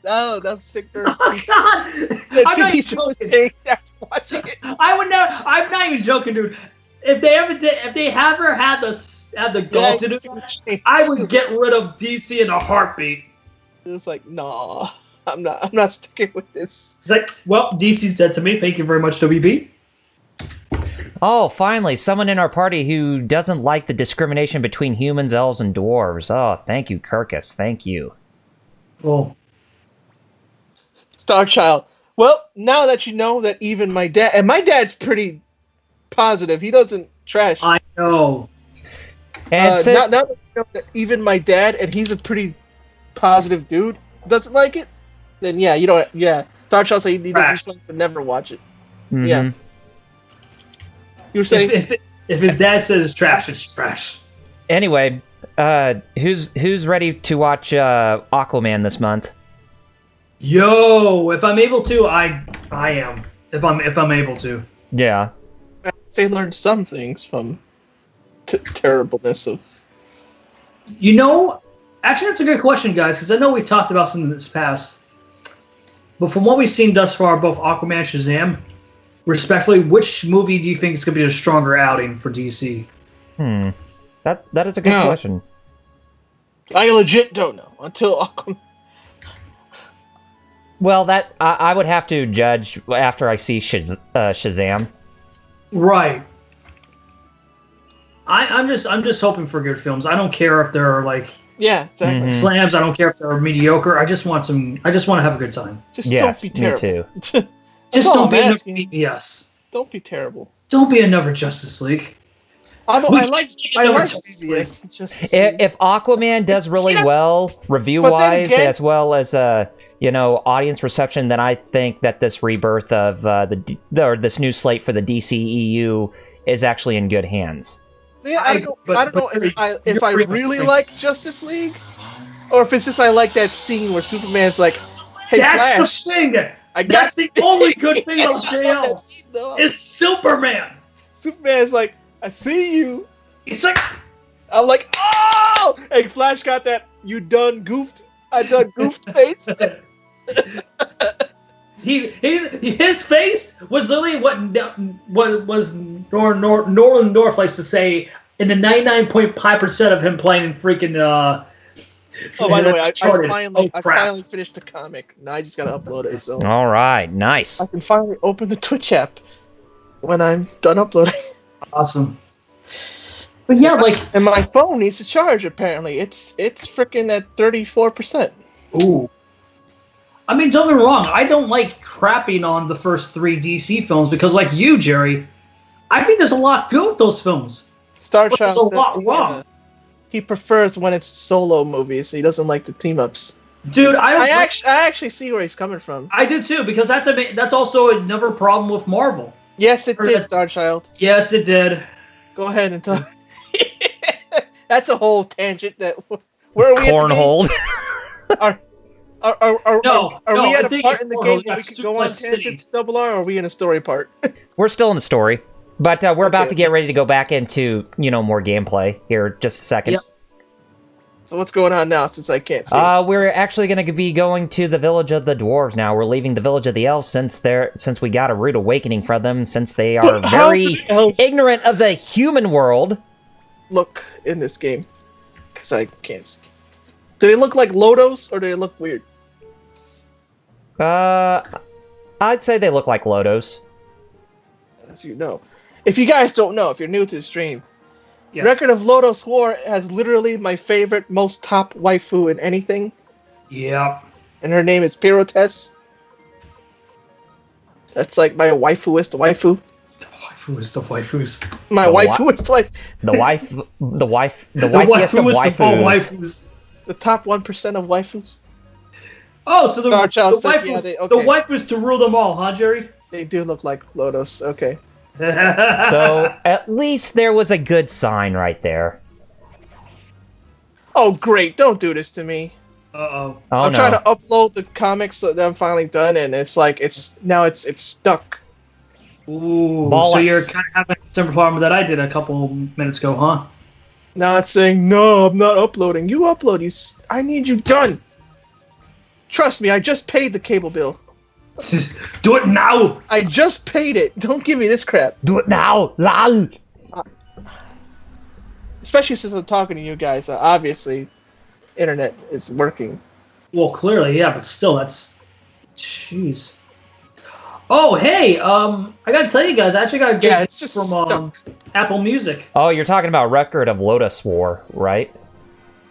No, that's sick. Oh, God! I'm not even joking. Watching it. I'm not even joking, dude. If they ever had the goal to do that, I would get rid of DC in a heartbeat. It was like, nah, I'm not sticking with this. It's like, well, DC's dead to me. Thank you very much, WB. Oh, finally, someone in our party who doesn't like the discrimination between humans, elves, and dwarves. Oh, thank you, Kirkus. Thank you. Well, Starchild. Well, now that you know that even my dad's pretty positive. He doesn't trash. I know. And now that you know that even my dad, and he's a pretty positive dude, doesn't like it, then yeah, Starchild said he would never watch it. Mm-hmm. Yeah. You were saying if his dad says it's trash, it's trash. Anyway, Who's ready to watch Aquaman this month? Yo, if I'm able to, I am. If I'm able to. Yeah. They learned some things from terribleness of. You know, actually, that's a good question, guys, because I know we've talked about some in this past. But from what we've seen thus far, both Aquaman and Shazam, respectfully, which movie do you think is going to be a stronger outing for DC? That is a good question. I legit don't know until Aquaman. Well, that I would have to judge after I see Shazam. Right. I'm just hoping for good films. I don't care if they're like exactly. slams. I don't care if they're mediocre. I just want to have a good time. Just don't be terrible. Me too. Just don't be yes. Don't be terrible. Don't be another Justice League. Although I like Justice League. If Aquaman does really well, review-wise, as well as audience reception, then I think that this rebirth of this new slate for the DCEU is actually in good hands. Yeah, I don't know if I really like Justice League, or if it's just I like that scene where Superman's like, "Hey, that's Flash, the thing. That's the only good thing about JL. It's Superman. Superman's like, I see you. He's like, I'm like, oh! Hey, Flash got that. You done goofed? I done goofed face. His face was literally what was Norland North likes to say in the 99.5% of him playing in freaking. By the way, I finally finished the comic. Now I just gotta upload it. So all right, nice. I can finally open the Twitch app when I'm done uploading. Awesome. But yeah, and my phone needs to charge. Apparently, it's freaking at 34%. Ooh. I mean, don't get me wrong. I don't like crapping on the first 3 DC films because, like you, Jerry, I think there's a lot good with those films. Starchild says a lot wrong. He prefers when it's solo movies. He doesn't like the team ups. Dude, I actually see where he's coming from. I do too, because that's also another problem with Marvel. Yes, it did, Starchild. Yes, it did. Go ahead and tell. That's a whole tangent. Where are we? Cornhole. Are we at a part in the game where we can go on tangents, Double R, or are we in a story part? We're still in the story, but we're about to get ready to go back into more gameplay here. Just a second. Yep. So what's going on now, since I can't see? We're actually going to be going to the village of the dwarves now. We're leaving the village of the elves since we got a rude awakening from them, since they are very ignorant of the human world. Look in this game, because I can't see. Do they look like Lodos, or do they look weird? I'd say they look like Lodos. As you know. If you guys don't know, if you're new to the stream, Record of Lodos War has literally my favorite, most top waifu in anything. Yeah. And her name is Pirotess. That's like my waifuist waifu. The waifu is the waifus. My waifuist wife. The waifiest of waifus. The top 1% of waifus. Oh, so the waifus to rule them all, huh, Jerry? They do look like Lodos. Okay. So at least there was a good sign right there. Oh great! Don't do this to me. Uh-oh. I'm trying to upload the comics so that I'm finally done, and it's like it's stuck. Ooh. Bollocks. So you're kind of having a similar problem that I did a couple minutes ago, huh? Now it's saying no, I'm not uploading. You upload. I need you done. Trust me, I just paid the cable bill. Do it now! I just paid it. Don't give me this crap. Do it now, lol. Especially since I'm talking to you guys. Obviously, internet is working. Well, clearly, yeah, but still, that's... Jeez. Oh, hey, I gotta tell you guys, I actually got a gift it's just from Apple Music. Oh, you're talking about Record of Lotus War, right?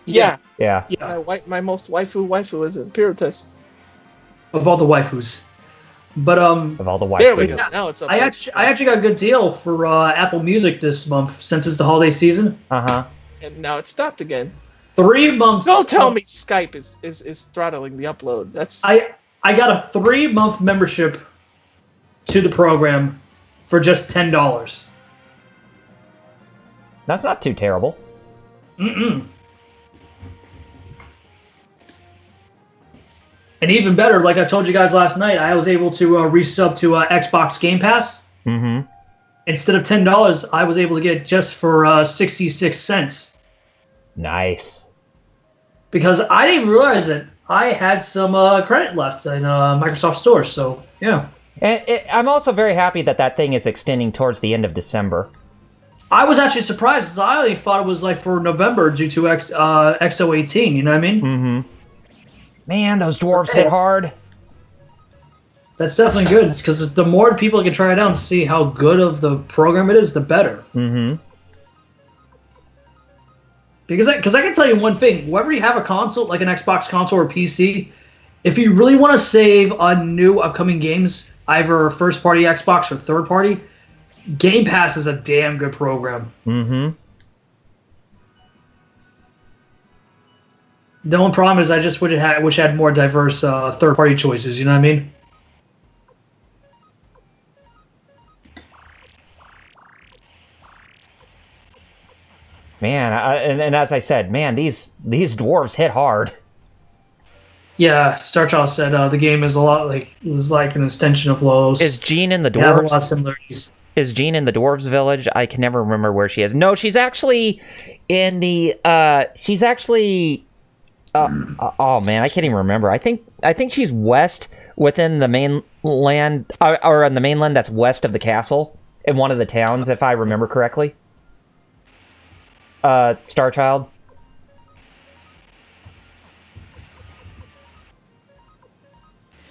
Yeah. My most waifu is Pirotess. Of all the waifus. But of all the waifus. There we go. Now it's up. I actually got a good deal for Apple Music this month since it's the holiday season. And now it's stopped again. 3 months. Don't tell me Skype is throttling the upload. That's I got a 3-month membership to the program for just $10. That's not too terrible. And even better, like I told you guys last night, I was able to resub to Xbox Game Pass. Mm-hmm. Instead of $10, I was able to get it just for 66 cents. Nice. Because I didn't realize that I had some credit left in Microsoft Store, so yeah. And I'm also very happy that thing is extending towards the end of December. I was actually surprised, because I only thought it was like for November due to XO18, you know what I mean? Mm-hmm. Man, those dwarves hit hard. That's definitely good, because the more people can try it out and see how good of the program it is, the better. Mm-hmm. Because I can tell you one thing, whether you have a console, like an Xbox console or PC, if you really want to save on new upcoming games, either first-party Xbox or third-party, Game Pass is a damn good program. Mm-hmm. The only problem is I just wish it had more diverse third-party choices, you know what I mean? Man, and as I said, man, these dwarves hit hard. Yeah, Starchild said the game is a lot like an extension of Los. Is Jean in the They have a dwarves? lot of similarities. Is Jean in the dwarves village? I can never remember where she is. No, she's actually in the. She's actually. Oh man, I can't even remember. I think she's west within the mainland, or on the mainland that's west of the castle in one of the towns, if I remember correctly. Starchild.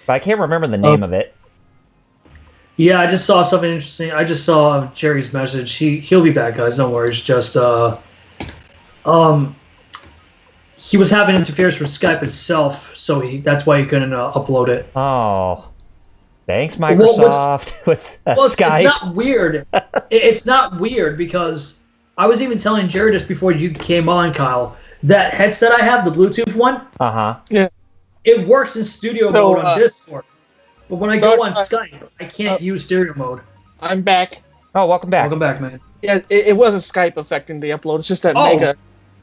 But I can't remember the name of it. Yeah, I just saw something interesting. I just saw Jerry's message. He'll be back, guys. Don't worry. It's just he was having interference with Skype itself, so that's why he couldn't upload it. Oh, thanks, Microsoft, with Skype. It's not weird. It's not weird because I was even telling Jerry just before you came on, Kyle, that headset I have, the Bluetooth one. Yeah. It works in studio mode on Discord, but when I go on Skype, I can't use stereo mode. I'm back. Oh, welcome back. Welcome back, man. Yeah, it wasn't Skype affecting the upload. It's just that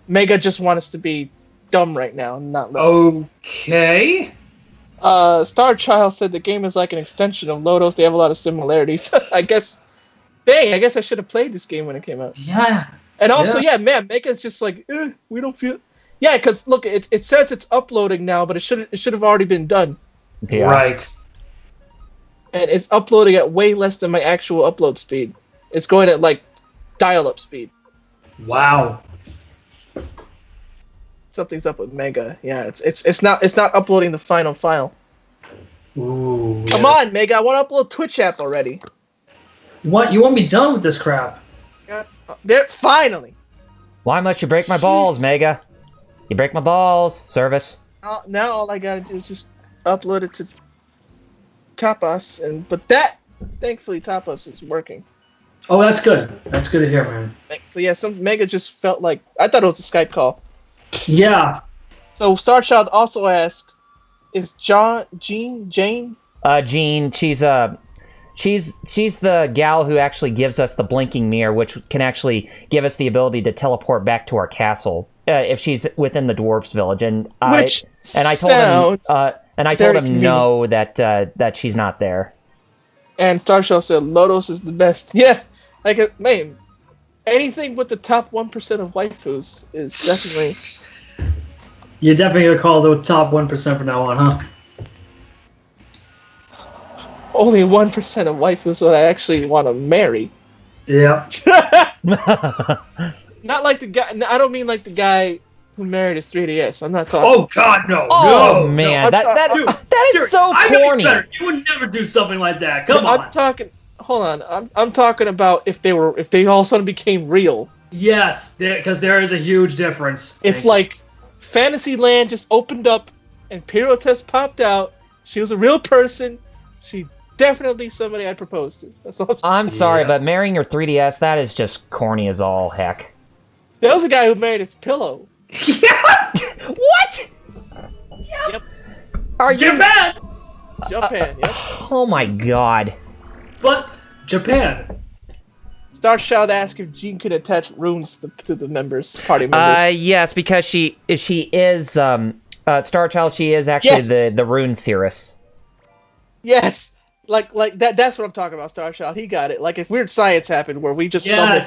Mega just wants us to be dumb right now, not let Okay. Starchild said the game is like an extension of Lodos. They have a lot of similarities. I guess I should have played this game when it came out. Yeah. And also, man, Mega's just like, we don't feel. Yeah, because look, it says it's uploading now, but it should have already been done. Yeah. Right. And it's uploading at way less than my actual upload speed. It's going at like dial-up speed. Wow. Something's up with Mega. Yeah, it's not uploading the final file. Ooh. Come on, Mega! I want to upload Twitch app already. What? You won't be done with this crap? There, finally. Why must you break my balls, Mega? You break my balls, service. Now all I gotta do is just upload it to Tapas, but that thankfully Tapas is working. Oh, that's good. That's good to hear, man. So yeah, some Mega just felt like I thought it was a Skype call. Yeah. So Starchild also asked, "Is Jane?" Jean, she's the gal who actually gives us the blinking mirror, which can actually give us the ability to teleport back to our castle if she's within the dwarf's village. And I told him no, that she's not there. And Starchild said Lodos is the best. Yeah, like man, anything with the top 1% of waifus is definitely. You're definitely gonna call the top 1% from now on, huh? Only 1% of waifus that I actually want to marry. Yeah. Not like the guy. I don't mean like the guy who married his 3DS. I'm not talking. Oh God, no! Oh no, man, no. that is so corny. You would never do something like that. Come on. I'm talking. Hold on. I'm talking about if they all of a sudden became real. Yes, because there is a huge difference. If like Fantasyland just opened up and Pirotess popped out, she was a real person. She definitely somebody I'd propose to. That's all. I'm sorry, but marrying your 3DS, that is just corny as all heck. There was a guy who married his pillow. What? Yep. Are you Japan? Japan, yep. Oh my God. But Japan. Starchild asked if Jean could attach runes to the party members. Yes, because she is Star Child, she is actually Yes! the rune seeress. Yes, like that. That's what I'm talking about. Star Child. He got it. Like if weird science happened where we just summon.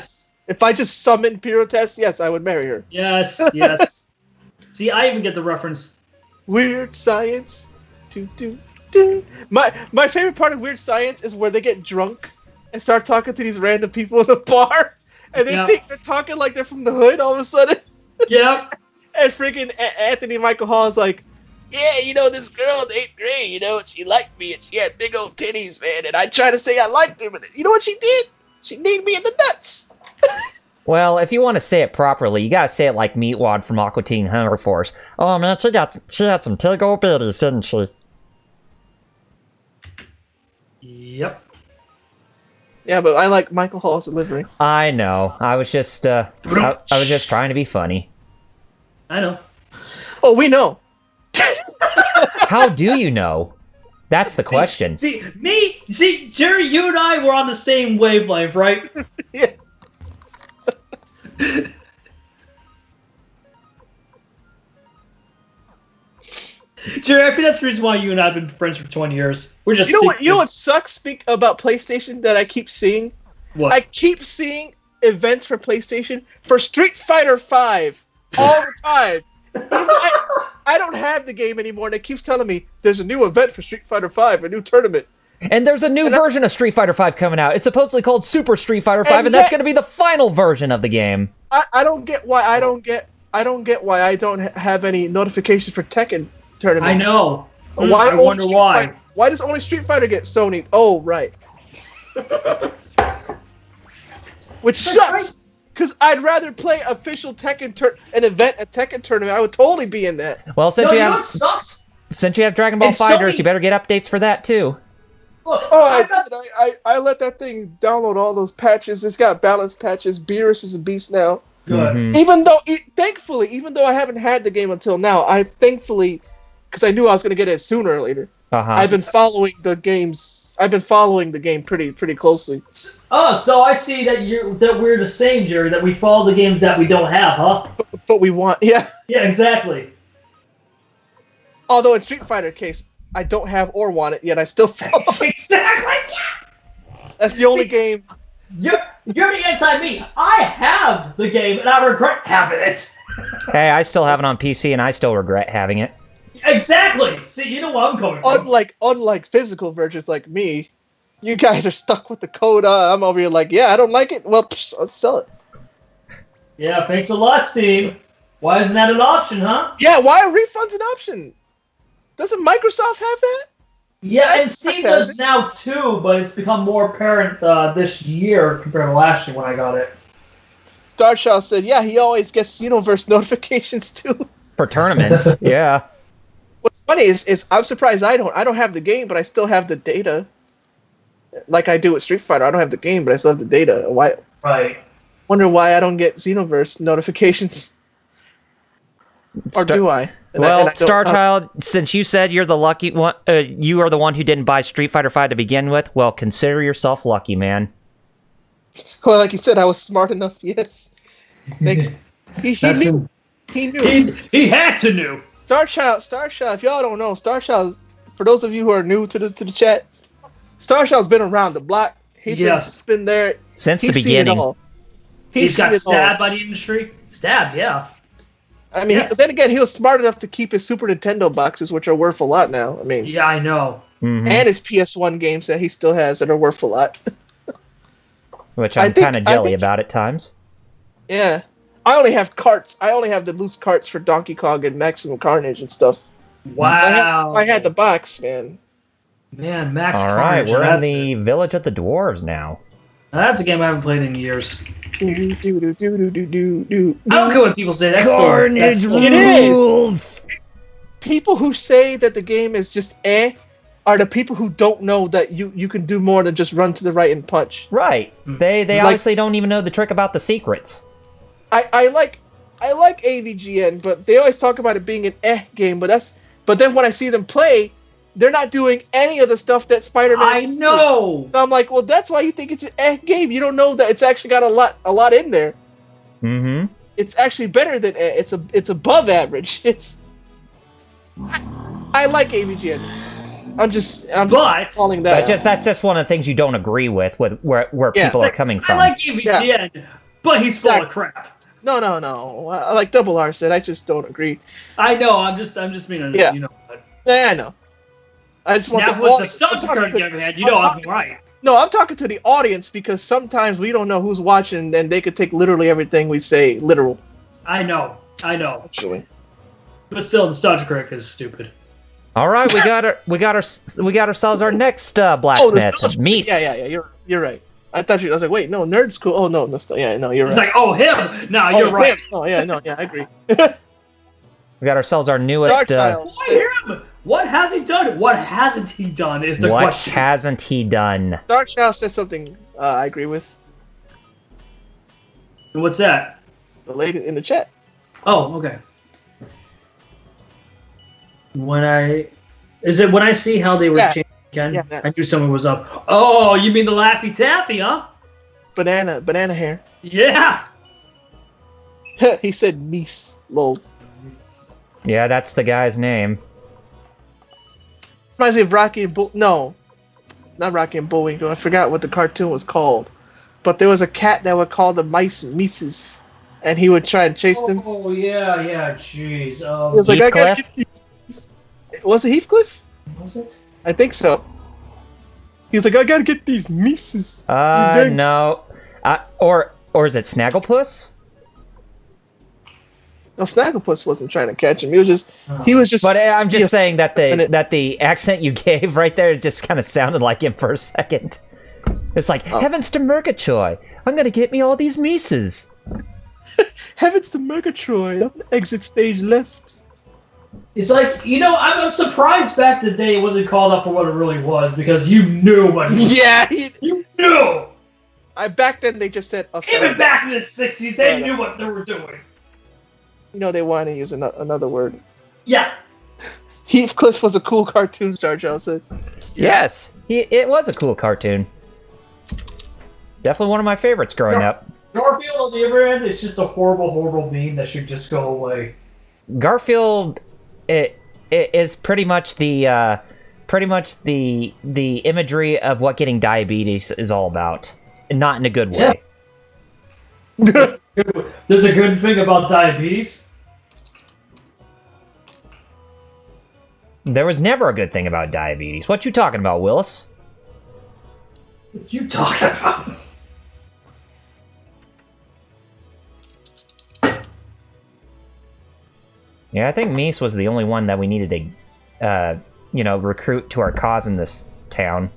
If I just summon Pyrotess, yes, I would marry her. Yes. See, I even get the reference. Weird science. Do. My favorite part of Weird Science is where they get drunk and start talking to these random people in the bar, and they think they're talking like they're from the hood all of a sudden. Yep. And freaking Anthony Michael Hall is like, yeah, this girl in 8th grade, she liked me and she had big old titties, man. And I tried to say I liked her, but you know what she did? She kneed me in the nuts. Well, if you want to say it properly, you gotta say it like Meatwad from Aqua Teen Hunger Force. Oh man, she had some big old bitties, didn't she? Yep. Yeah, but I like Michael Hall's delivery. I know. I was just I was just trying to be funny. I know. Oh, we know. How do you know? That's the question. See, Jerry, you and I were on the same wavelength, right? Yeah. Jerry, I think that's the reason why you and I have been friends for 20 years. We're just You know what sucks? Speak about PlayStation that I keep seeing. What? I keep seeing events for PlayStation for Street Fighter V all the time. Even though I don't have the game anymore, and it keeps telling me there's a new event for Street Fighter V, a new tournament. And there's a new version of Street Fighter V coming out. It's supposedly called Super Street Fighter V, and that's going to be the final version of the game. I don't get why I don't why I don't have any notifications for Tekken tournaments. I know. Why I wonder why. Why does only Street Fighter get Sony? Oh, right. Which sucks, because I'd rather play official Tekken an event at Tekken tournament. I would totally be in that. Well, since you know what sucks? Since you have Dragon Ball FighterZ, you better get updates for that too. Look, I let that thing download all those patches. It's got balance patches. Beerus is a beast now. Good. Mm-hmm. Even though I haven't had the game until now, because I knew I was going to get it sooner or later. I've been following the games. I've been following the game pretty closely. Oh, so I see that we're the same, Jerry. That we follow the games that we don't have, huh? But we want, yeah. Yeah, exactly. Although in Street Fighter case, I don't have or want it yet. I still follow. Exactly. Yeah. That's the only game. You're the anti-me. I have the game, and I regret having it. Hey, I still have it on PC, and I still regret having it. Exactly. See, you know what I'm coming from. Unlike physical versions like me, you guys are stuck with the code. I'm over here like, yeah, I don't like it. Well, I'll sell it. Yeah, thanks a lot, Steve. Why isn't that an option, huh? Yeah, why are refunds an option? Doesn't Microsoft have that? Yeah, and Steam does now too, but it's become more apparent this year compared to last year when I got it. Starshaw said, yeah, he always gets Xenoverse notifications too. For tournaments, yeah. What's funny is I'm surprised I don't have the game, but I still have the data. Like I do with Street Fighter, I don't have the game, but I still have the data. Why? Right. Wonder why I don't get Xenoverse notifications. Or do I? Star Child, since you said you're the lucky one, you are the one who didn't buy Street Fighter V to begin with. Well, consider yourself lucky, man. Well, like you said, I was smart enough. Yes. He knew. He knew. He had to know. Star Child. If y'all don't know, Star Child. For those of you who are new to the chat, Star Child's been around the block. He's been there since the beginning. He's got stabbed by the industry. Stabbed, yeah. I mean, then again, he was smart enough to keep his Super Nintendo boxes, which are worth a lot now. I mean, yeah, I know. Mm-hmm. And his PS1 games that he still has that are worth a lot. Which I'm kind of jelly about at times. Yeah. I only have carts. I only have the loose carts for Donkey Kong and Maximum Carnage and stuff. Wow. I had the box, man. Man, Max All Carnage. All right, we're in the Village of the Dwarves now. That's a game I haven't played in years. I don't don't care what people say. That's Carnage rules! It is! People who say that the game is just are the people who don't know that you can do more than just run to the right and punch. Right. They obviously don't even know the trick about the secrets. I like AVGN, but they always talk about it being an game, but then when I see them play, they're not doing any of the stuff that Spider-Man. I know. So I'm like, well, that's why you think it's an game. You don't know that it's actually got a lot in there. Mm-hmm. It's actually better than it's above average. I like AVGN. I'm just But- calling that. That's just one of the things you don't agree with where Yeah. people are coming from. I like EVGN, but he's full of crap. No. Like Double R said, I just don't agree. I know. I'm just being Yeah. you know. Yeah, I know. I just want Now the with the audience- Nostalgia Critic you ever had, you know I'm right. No, I'm talking to the audience because sometimes we don't know who's watching, and they could take literally everything we say literal. I know. Actually, But still, Nostalgia Critic is stupid. All right, we got ourselves our next blacksmith, Mies. Yeah. You're right. I was like, wait, no, nerd's cool. Oh no, you're It's right. like, oh him. No, you're right. Him. I agree. We got ourselves our newest. Why him? What has he done? What hasn't he done? Is the What question. hasn't he done? Dark Child says something I agree with. What's that? The lady in the chat. Oh, okay. When I see how they were changing again, Yeah. I knew someone was up. Oh, you mean the Laffy Taffy, huh? Banana hair. Yeah. He said Mies. Lol. Yeah, that's the guy's name. Reminds me of Rocky and Bull. No, not Rocky and Bullwinkle. I forgot what the cartoon was called. But there was a cat that would call the mice Mises, and he would try and chase them. Oh yeah. Jeez. He was like, I gotta Heathcliff? get these. Was it Heathcliff? Was it? I think so. He's like, I gotta get these Mises. No. Or is it Snagglepuss? No, Snagglepuss wasn't trying to catch him. He was just. But I'm just saying that minute. the accent you gave right there just kind of sounded like him for a second. It's like, heavens to Murgatroyd, I'm gonna get me all these Mises. Heavens to Murgatroyd. I'm exit stage left. It's like, I'm surprised back in the day it wasn't called up for what it really was, because you knew what it was. Yeah, You knew! back then they just said. Even back in the 60s, they knew what they were doing. They wanted to use another word. Yeah. Heathcliff was a cool cartoon star, Joe said. Yes, it was a cool cartoon. Definitely one of my favorites growing up. Garfield, on the other end, is just a horrible, horrible meme that should just go away. Garfield, it is pretty much the imagery of what getting diabetes is all about, and not in a good way. Yeah. There's a good thing about diabetes. There was never a good thing about diabetes. What you talking about, Willis? What you talking about? Yeah, I think Mies was the only one that we needed to, recruit to our cause in this town.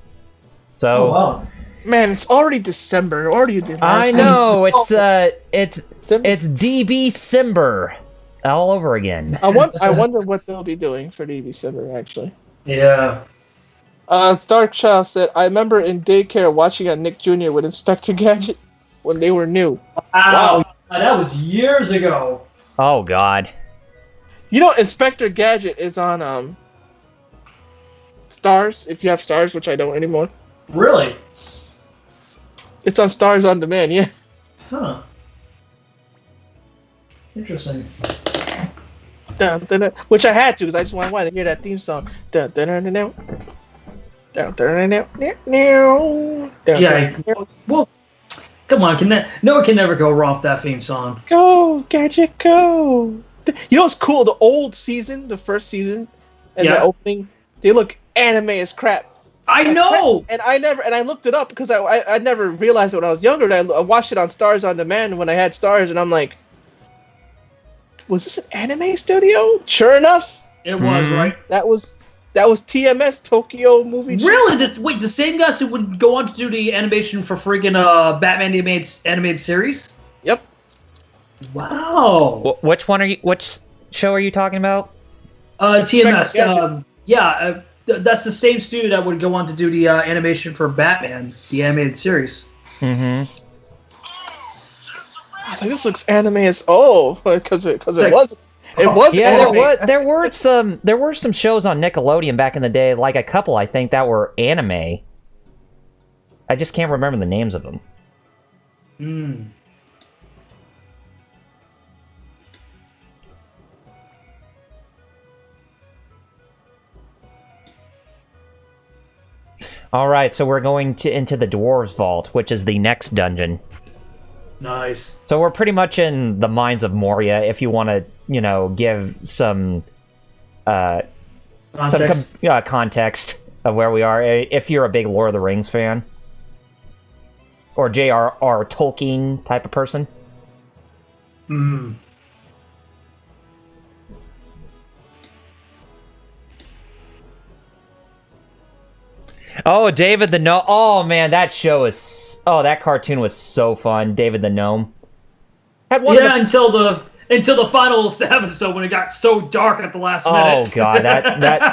So, Oh, wow. Man, it's already December. Already the last I know it's December. DB Simber all over again. I wonder what they'll be doing for December actually. Yeah. Dark Child said, I remember in daycare watching a Nick Jr. with Inspector Gadget when they were new. Wow. That was years ago. Oh God. Inspector Gadget is on Stars, if you have Stars, which I don't anymore. Really? It's on Stars on Demand, yeah. Huh. Interesting. Dun, dun, dun, which I had to because I just wanted to hear that theme song. Dun, dun, dun, dun, dun. Dun, dun, dun, dun, dun, dun, dun, Yeah. dun, dun. Well, come on. No one can never go wrong with that theme song. Go, Gadget, go. What's cool? The old season, the first season, and the opening, they look anime as crap. I know. And I looked it up because I never realized it when I was younger. And I watched it on Stars on Demand when I had Stars, and I'm like, was this an anime studio? Sure enough, It was, right? that was TMS, Tokyo Movie. Really? The same guys who would go on to do the animation for freaking Batman animated series? Yep. Wow. Which show are you talking about? TMS. That's the same studio that would go on to do the animation for Batman, the animated series. Mm-hmm. I was like, this looks anime as because it was. It Oh, was. Yeah, anime. there were some shows on Nickelodeon back in the day, like a couple I think that were anime. I just can't remember the names of them. Hmm. All right, so we're going into the Dwarves Vault, which is the next dungeon. Nice. So we're pretty much in the Mines of Moria. If you want to, give some context of where we are, if you're a big Lord of the Rings fan or J.R.R. Tolkien type of person. Hmm. Oh, David the Gnome. Oh, man, that show is... Oh, that cartoon was so fun. David the Gnome. Until the final episode when it got so dark at the last minute. Oh, God. That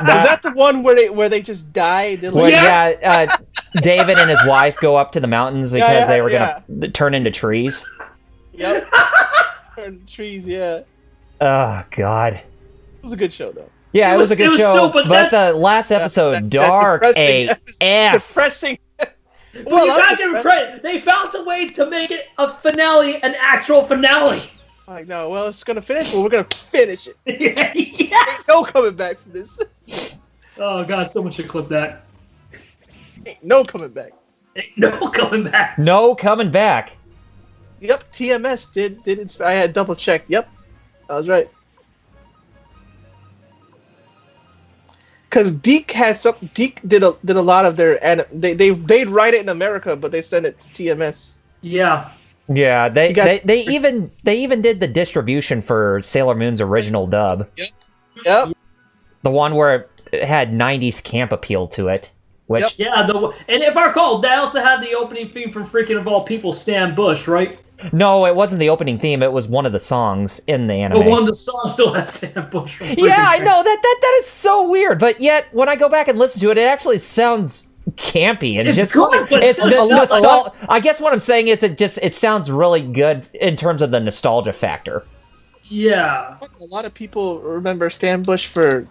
Was that the one where they just died? Yeah, David and his wife go up to the mountains because they were going to turn into trees. Yep. Turn into trees, yeah. Oh, God. It was a good show, though. Yeah, it was a good show, but the last episode, dark AF. Depressing. They found a way to make it a finale, an actual finale. Like, no, well, it's gonna finish. Well, we're gonna finish it. Yes. Ain't no coming back from this. Oh God, someone should clip that. Ain't no coming back. Ain't no coming back. No coming back. Yep, TMS did. I had double checked. Yep, I was right. Because Geek did a lot of their they'd write it in America, but they send it to TMS. Yeah. Yeah, they even did the distribution for Sailor Moon's original dub. Yep. The one where it had 90s camp appeal to it. Which and if I recall, they also had the opening theme from freaking of all people, Stan Bush, right? No, it wasn't the opening theme. It was one of the songs in the anime. But one of the songs still has Stan Bush. Yeah, I know that is so weird. But yet, when I go back and listen to it, it actually sounds campy and it's good, but it's nostalgia. I guess what I'm saying is it sounds really good in terms of the nostalgia factor. Yeah, a lot of people remember Stan Bush and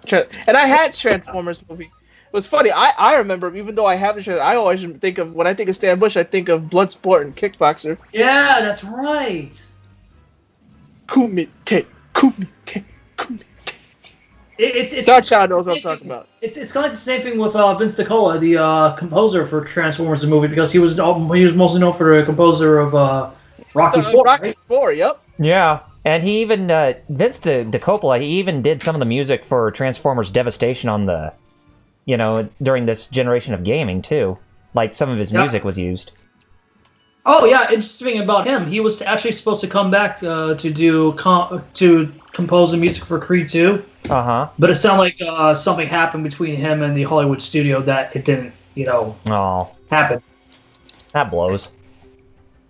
I had Transformers movie. It was funny. I remember, even though I haven't, I always think of, when I think of Stan Bush, I think of Bloodsport and Kickboxer. Yeah, that's right. Kumite. Star Child knows what I'm talking about. It's kind of like the same thing with Vince DiCola, the composer for Transformers the movie, because he was mostly known for the composer of Rocky IV. Rocky IV, yep. Yeah, and he even Vince DiCola, he even did some of the music for Transformers Devastation on the. During this generation of gaming, too. Like, some of his music was used. Oh, yeah, interesting about him. He was actually supposed to come back to compose the music for Creed 2. Uh-huh. But it sounded like something happened between him and the Hollywood studio that it didn't, happen. That blows.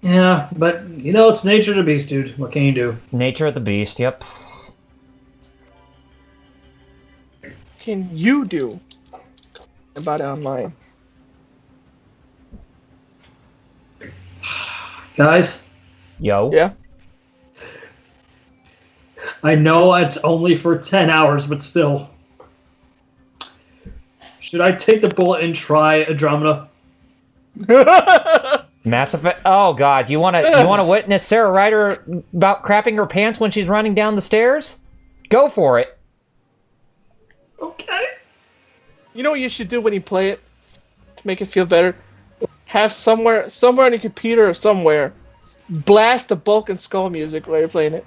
Yeah, but, it's nature of the beast, dude. What can you do? Nature of the beast, yep. Can you do about it online? Guys? Yo? Yeah? I know it's only for 10 hours, but still. Should I take the bullet and try Andromeda? Mass Effect? Oh, God. You want to witness Sarah Ryder about crapping her pants when she's running down the stairs? Go for it. Okay. You know what you should do when you play it to make it feel better? Have somewhere on your computer or somewhere, blast the Bulk and Skull music while you're playing it.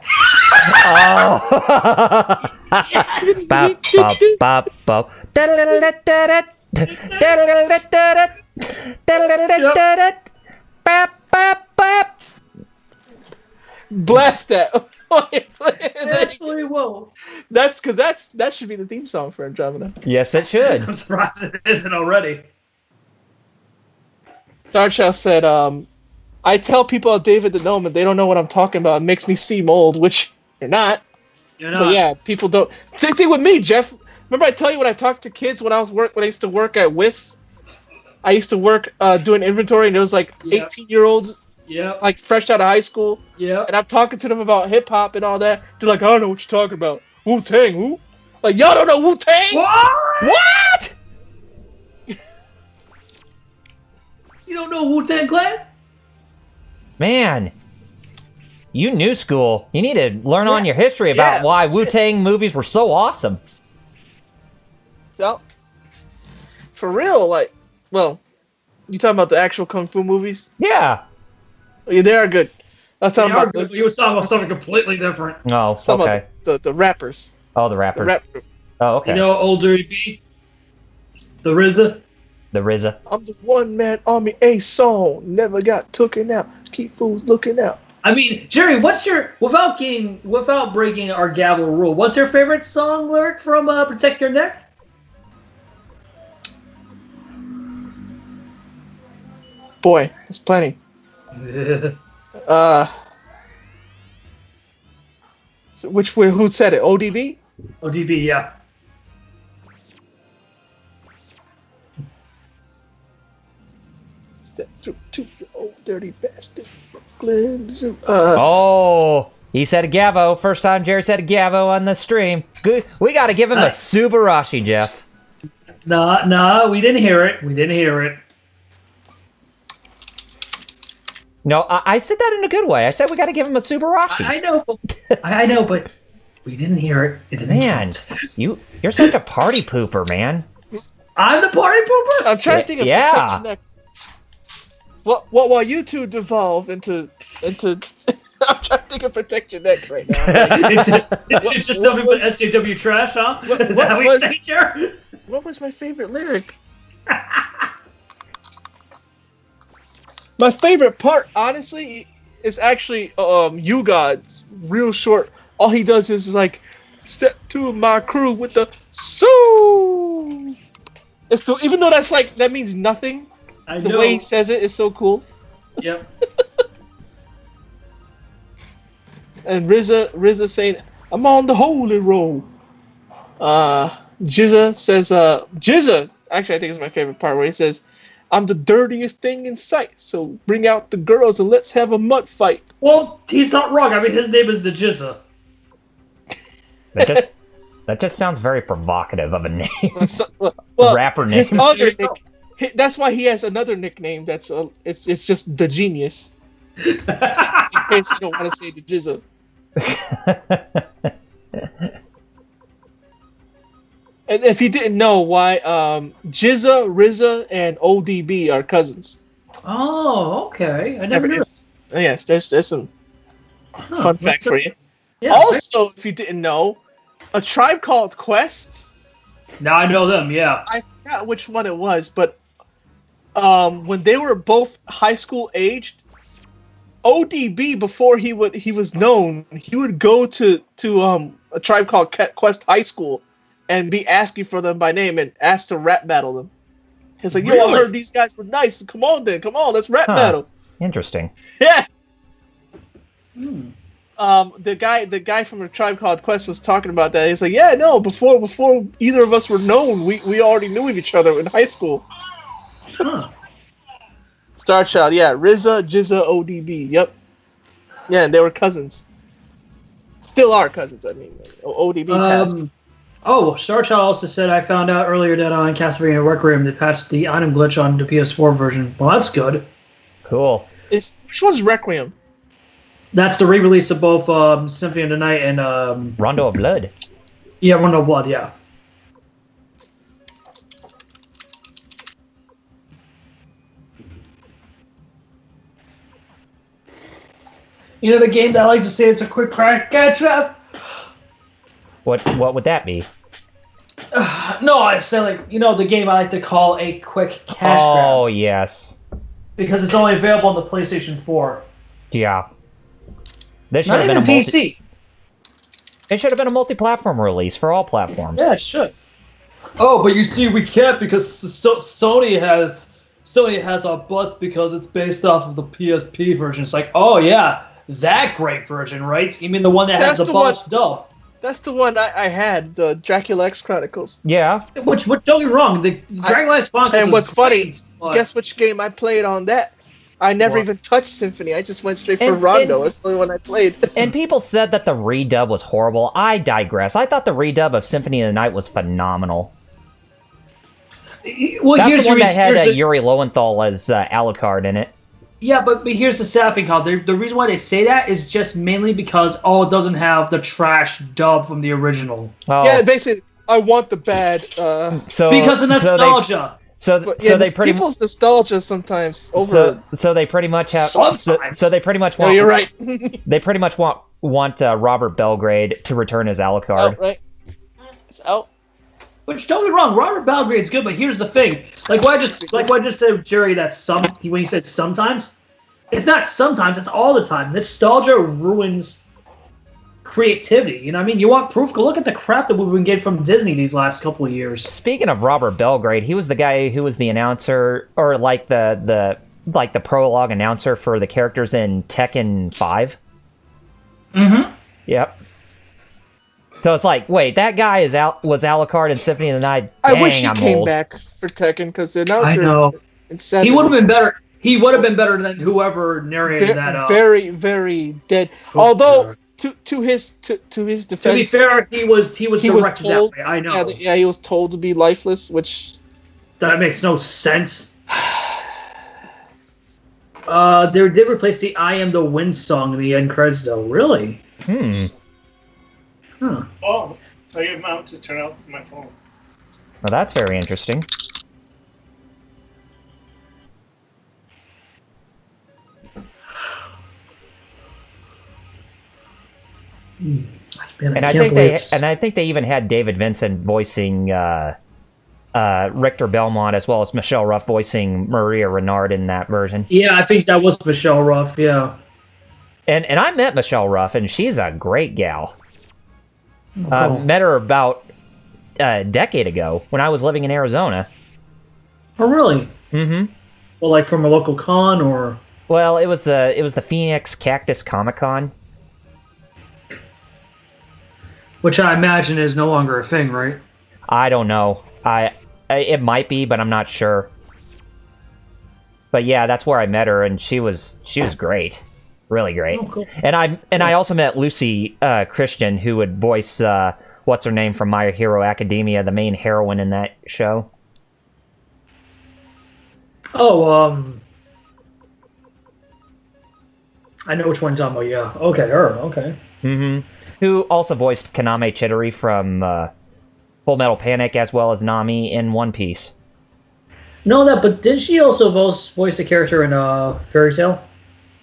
Oh. Bop, bop, bop, bop. Blast that while you're playing it. Actually, whoa. That's because that should be the theme song for Andromeda. Yes, it should. I'm surprised it isn't already. Starchild said, I tell people about David the Gnome and they don't know what I'm talking about. It makes me seem old, which you're not. You're not. But yeah, people don't. Same thing with me, Jeff. Remember I tell you when I talked to kids when I used to work at WIS? I used to work doing inventory and it was like 18-year-olds. Yeah. Like fresh out of high school. Yeah. And I'm talking to them about hip hop and all that. They're like, I don't know what you're talking about. Wu-Tang, who? Like, y'all don't know Wu-Tang? What? You don't know Wu-Tang Clan? Man. You new school. You need to learn on your history about why Wu-Tang movies were so awesome. So, for real, like, well, You talking about the actual kung fu movies? Yeah. Yeah, they are good. I was talking about you were talking about something completely different. Oh, okay. About the rappers. Oh, the rappers. The rap group. Oh, okay. You know Old Dirty B? The RZA? The RZA. I'm the one-man army, a song. Never got taken out. Keep fools looking out. I mean, Jerry, what's your without breaking our gavel rule? What's your favorite song lyric from "Protect Your Neck"? Boy, there's plenty. So who said it? ODB? ODB, yeah. Step to the old dirty bastard, Brooklyn Zoo. Oh, he said a Gavo. First time Jared said a Gavo on the stream. Good. We got to give him a Subarashi, Jeff. No, we didn't hear it. We didn't hear it. No, I said that in a good way. I said we got to give him a Subarashi. I know, but we didn't hear it. It didn't count. You're such a party pooper, man. I'm the party pooper? I'm trying to think of protection neck. Well, while you two devolve into I'm trying to think of protect your neck right now. It's just nothing but SJW trash, huh? Is that how we say, Jared? What was my favorite lyric? My favorite part, honestly, is actually You God's real short. All he does is like, step to my crew with the Sue. It's still, even though that means nothing. The way he says it is so cool. Yep. And RZA saying, "I'm on the holy roll." Jizza says, Jizza, actually I think is my favorite part where he says, "I'm the dirtiest thing in sight, so bring out the girls and let's have a mud fight." Well, he's not wrong. I mean, his name is the Jizza. That just sounds very provocative of a name. Well, rapper name. His other that's why he has another nickname. That's it's just the Genius. In case you don't want to say the Jizza. And if you didn't know why, Jizza, RZA, and ODB are cousins. Oh, okay. I never knew. Yes, there's some fun fact for you. Yeah, also, if you didn't know, A Tribe Called Quest. Now I know them. Yeah. I forgot which one it was, but when they were both high school aged, ODB before he was known, he would go to A Tribe Called Quest High School and be asking for them by name and ask to rap battle them. He's like, "Yo, I heard these guys were nice. Come on, let's rap battle." Interesting. Yeah. The guy from A Tribe Called Quest was talking about that. He's like, "Yeah, no, before either of us were known, we already knew each other in high school." Star Child, yeah, RZA, Jizza, ODB, yep, yeah, and they were cousins. Still are cousins. I mean, ODB passed. Oh, Star Child also said, "I found out earlier that on Castlevania Requiem they patched the item glitch on the PS4 version." Well, that's good. Cool. Which one's Requiem? That's the re-release of both Symphony of the Night and Rondo of Blood. Yeah, Rondo of Blood. Yeah. You know the game that I like to say it's a quick crack catch up? What would that be? No, I say the game I like to call a quick cash grab. Oh, yes. Because it's only available on the PlayStation 4. Yeah. This should Not have been even a PC. It should have been a multi-platform release for all platforms. Yeah, it should. Oh, but you see, we can't because Sony has our butts because it's based off of the PSP version. It's like, oh yeah, that great version, right? You mean the one that has the botched dove? That's the one I had, the Dracula X Chronicles. Yeah. Which don't get me wrong, the Dracula X Chronicles. And what's funny? But... Guess which game I played on that? I never even touched Symphony. I just went straight for Rondo. That's the only one I played. And people said that the redub was horrible. I digress. I thought the redub of Symphony of the Night was phenomenal. Well, that's the one that had Yuri Lowenthal as Alucard in it. Yeah, but here's the sad thing, Carl. The reason why they say that is just mainly because, it doesn't have the trash dub from the original. Oh. Yeah, basically, I want the bad... because of nostalgia. people's nostalgia sometimes over. So they pretty much have. So they pretty much want. No, you're right. They pretty much want Robert Belgrade to return as Alucard. Out, right? It's out. Which, don't get me wrong, Robert Belgrade's good, but here's the thing. Like what I just said, Jerry, that when he said sometimes, it's not sometimes, it's all the time. Nostalgia ruins creativity. You know what I mean? You want proof? Go look at the crap that we've been getting from Disney these last couple of years. Speaking of Robert Belgrade, he was the guy who was the announcer, or like the prologue announcer for the characters in Tekken 5. Mm-hmm. Yep. So it's like, wait, that guy was Alucard in Symphony of the Night. Dang, I wish he I'm came old. back for Tekken because the announcer. I know. He would have been better. He would have been better than whoever narrated that. Very, very dead. Although. To his defense. To be fair, he was directed told, that way. I know. Yeah, he was told to be lifeless, which that makes no sense. They did replace the "I Am the Wind" song in the end credits, though. Really? Huh. Oh, I get mount to turn off my phone. Well, that's very interesting. Man, and I think they even had David Vincent voicing Richter Belmont, as well as Michelle Ruff voicing Maria Renard in that version. Yeah, I think that was Michelle Ruff. Yeah, and I met Michelle Ruff, and she's a great gal. Oh. Met her about a decade ago when I was living in Arizona. Oh, really? Mm-hmm. Well, like from a local con, or? Well, it was the Phoenix Cactus Comic Con. Which I imagine is no longer a thing, right? I don't know. It might be, but I'm not sure. But yeah, that's where I met her, and she was great, really great. Oh, cool. And I also met Lucy Christian, who would voice what's her name from My Hero Academia, the main heroine in that show. Oh, I know which one you're talking about. Yeah. Okay, her. Okay. Mm-hmm. Who also voiced Kaname Chidori from Full Metal Panic, as well as Nami in One Piece. Know that, but did she also voice a character in Fairy Tail?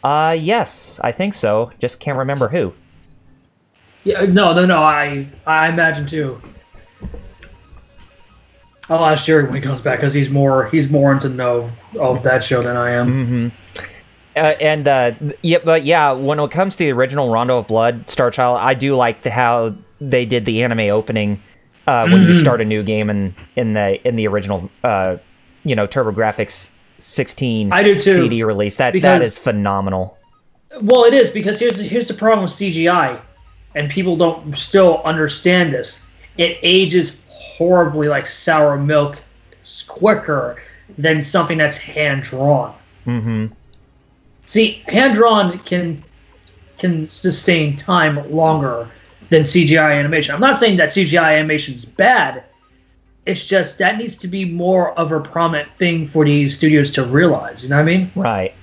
Yes, I think so. Just can't remember who. Yeah, no. I imagine too. I'll ask Jerry when he comes back because he's more into know of that show than I am. Mm-hmm. But when it comes to the original Rondo of Blood, Star Child, I do like how they did the anime opening when you start a new game in the original, TurboGrafx 16 I do too, CD release. That is phenomenal. Well, it is because here's the problem with CGI, and people don't still understand this. It ages horribly like sour milk, quicker than something that's hand drawn. Mm-hmm. See, hand-drawn can sustain time longer than CGI animation. I'm not saying that CGI animation is bad. It's just that needs to be more of a prominent thing for these studios to realize. You know what I mean? Right.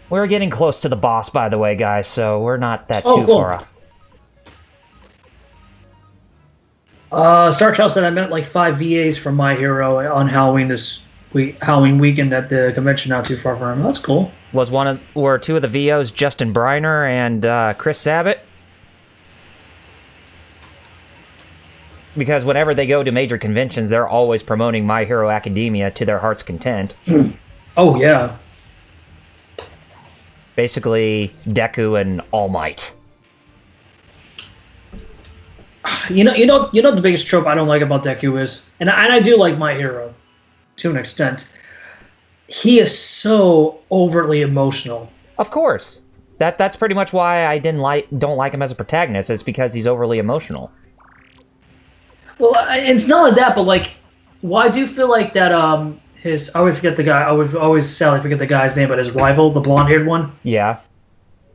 We're getting close to the boss, by the way, guys, so we're not that too far off. Star Child said I met like 5 VAs from My Hero on Halloween Halloween weekend at the convention not too far from him. That's cool. Were two of the VOs Justin Briner and Chris Sabat? Because whenever they go to major conventions, they're always promoting My Hero Academia to their heart's content. Oh yeah. Basically, Deku and All Might. You know the biggest trope I don't like about Deku is, and I do like My Hero, to an extent. He is so overtly emotional. Of course, that's pretty much why I don't like him as a protagonist. It's because he's overly emotional. Well, it's not like that, but like, well, I do feel like that. I always forget the guy. I always sadly forget the guy's name, but his rival, the blonde-haired one. Yeah.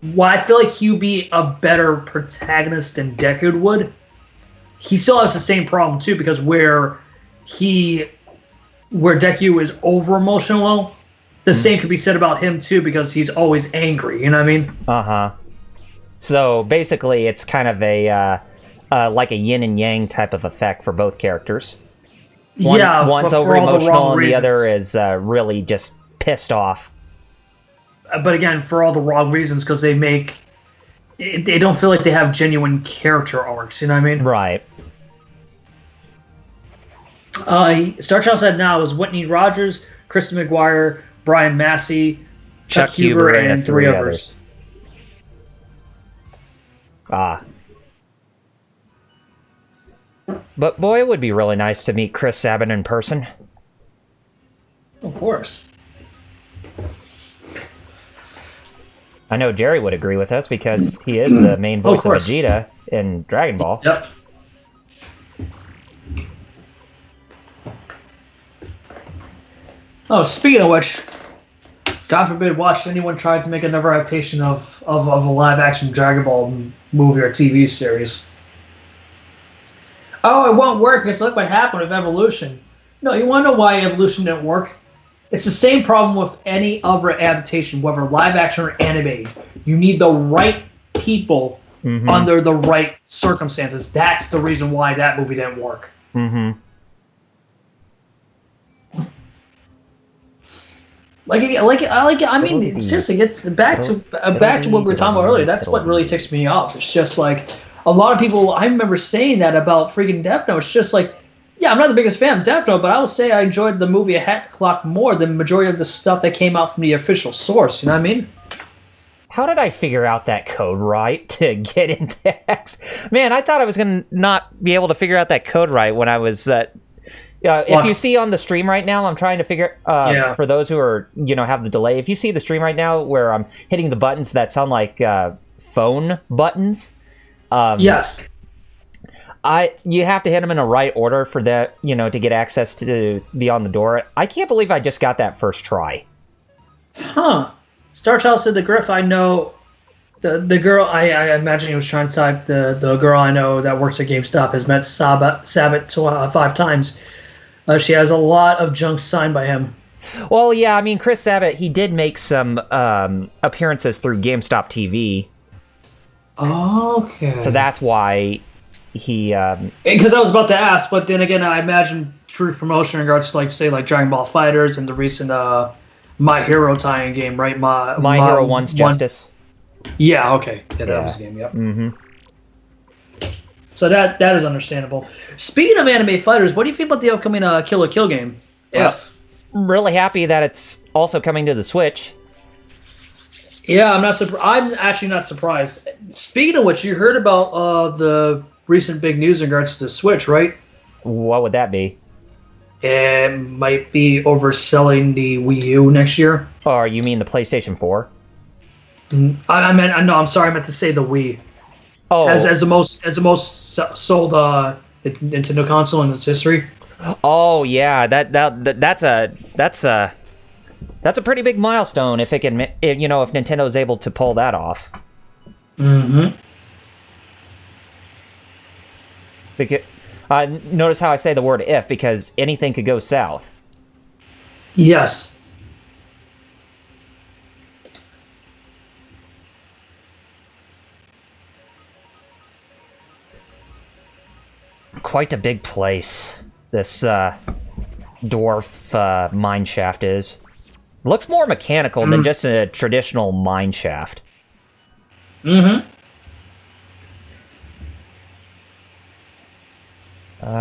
Why I feel like he'd be a better protagonist than Deku would. He still has the same problem too, because where Deku is over emotional, the same could be said about him too, because he's always angry. You know what I mean? So basically, it's kind of a like a yin and yang type of effect for both characters. but One's for over all the emotional, wrong and the reasons. other is really just pissed off. But again, for all the wrong reasons, because they don't feel like they have genuine character arcs. You know what I mean? Right. Star Child said now is Whitney Rogers, Kristen McGuire, Brian Massey, Chuck Huber, and three others. Ah. But boy, it would be really nice to meet Chris Sabat in person. Of course. I know Jerry would agree with us because he is the main voice of Vegeta in Dragon Ball. Yep. Oh, speaking of which, God forbid, watch anyone try to make another adaptation of a live-action Dragon Ball movie or TV series. Oh, it won't work because look what happened with Evolution. No, you want to know why Evolution didn't work? It's the same problem with any other adaptation, whether live-action or animated. You need the right people under the right circumstances. That's the reason why that movie didn't work. Mm-hmm. I mean, seriously, it's back to what we were talking about earlier. That's what really ticks me off. It's just like a lot of people. I remember saying that about freaking Death Note. It's just like, yeah, I'm not the biggest fan of Death Note, but I will say I enjoyed the movie Attack the Clock more than the majority of the stuff that came out from the official source. You know what I mean? How did I figure out that code right to get into X? Man, I thought I was going to not be able to figure out that code right when I was... if you see on the stream right now, I'm trying to figure... For those who are, have the delay, if you see the stream right now where I'm hitting the buttons that sound like phone buttons... yes. You have to hit them in a right order for that, to get access to beyond the door. I can't believe I just got that first try. Huh. Starchild said the Griff I know, the girl I imagine he was trying to type the girl I know that works at GameStop has met Sabat 5 times. She has a lot of junk signed by him. Well, yeah, I mean, Chris Sabat, he did make some appearances through GameStop TV. Okay. So that's why he... Because I was about to ask, but then again, I imagine true promotion in regards to, like Dragon Ball FighterZ and the recent My Hero tie-in game, right? My Hero One's Justice. Yeah, okay. Yeah, that was the game, yep. Mm-hmm. So that is understandable. Speaking of anime fighters, what do you think about the upcoming Kill la Kill game? I'm really happy that it's also coming to the Switch. Yeah, I'm actually not surprised. Speaking of which, you heard about the recent big news in regards to the Switch, right? What would that be? It might be overselling the Wii U next year. Or you mean the PlayStation 4? I meant to say the Wii. Oh, as the most sold Nintendo console in its history. Oh yeah, that's a pretty big milestone if it can, if Nintendo is able to pull that off. Mm-hmm. Because notice how I say the word "if" because anything could go south. Yes. Quite a big place this dwarf mine shaft is. Looks more mechanical than just a traditional mine shaft. Mm-hmm.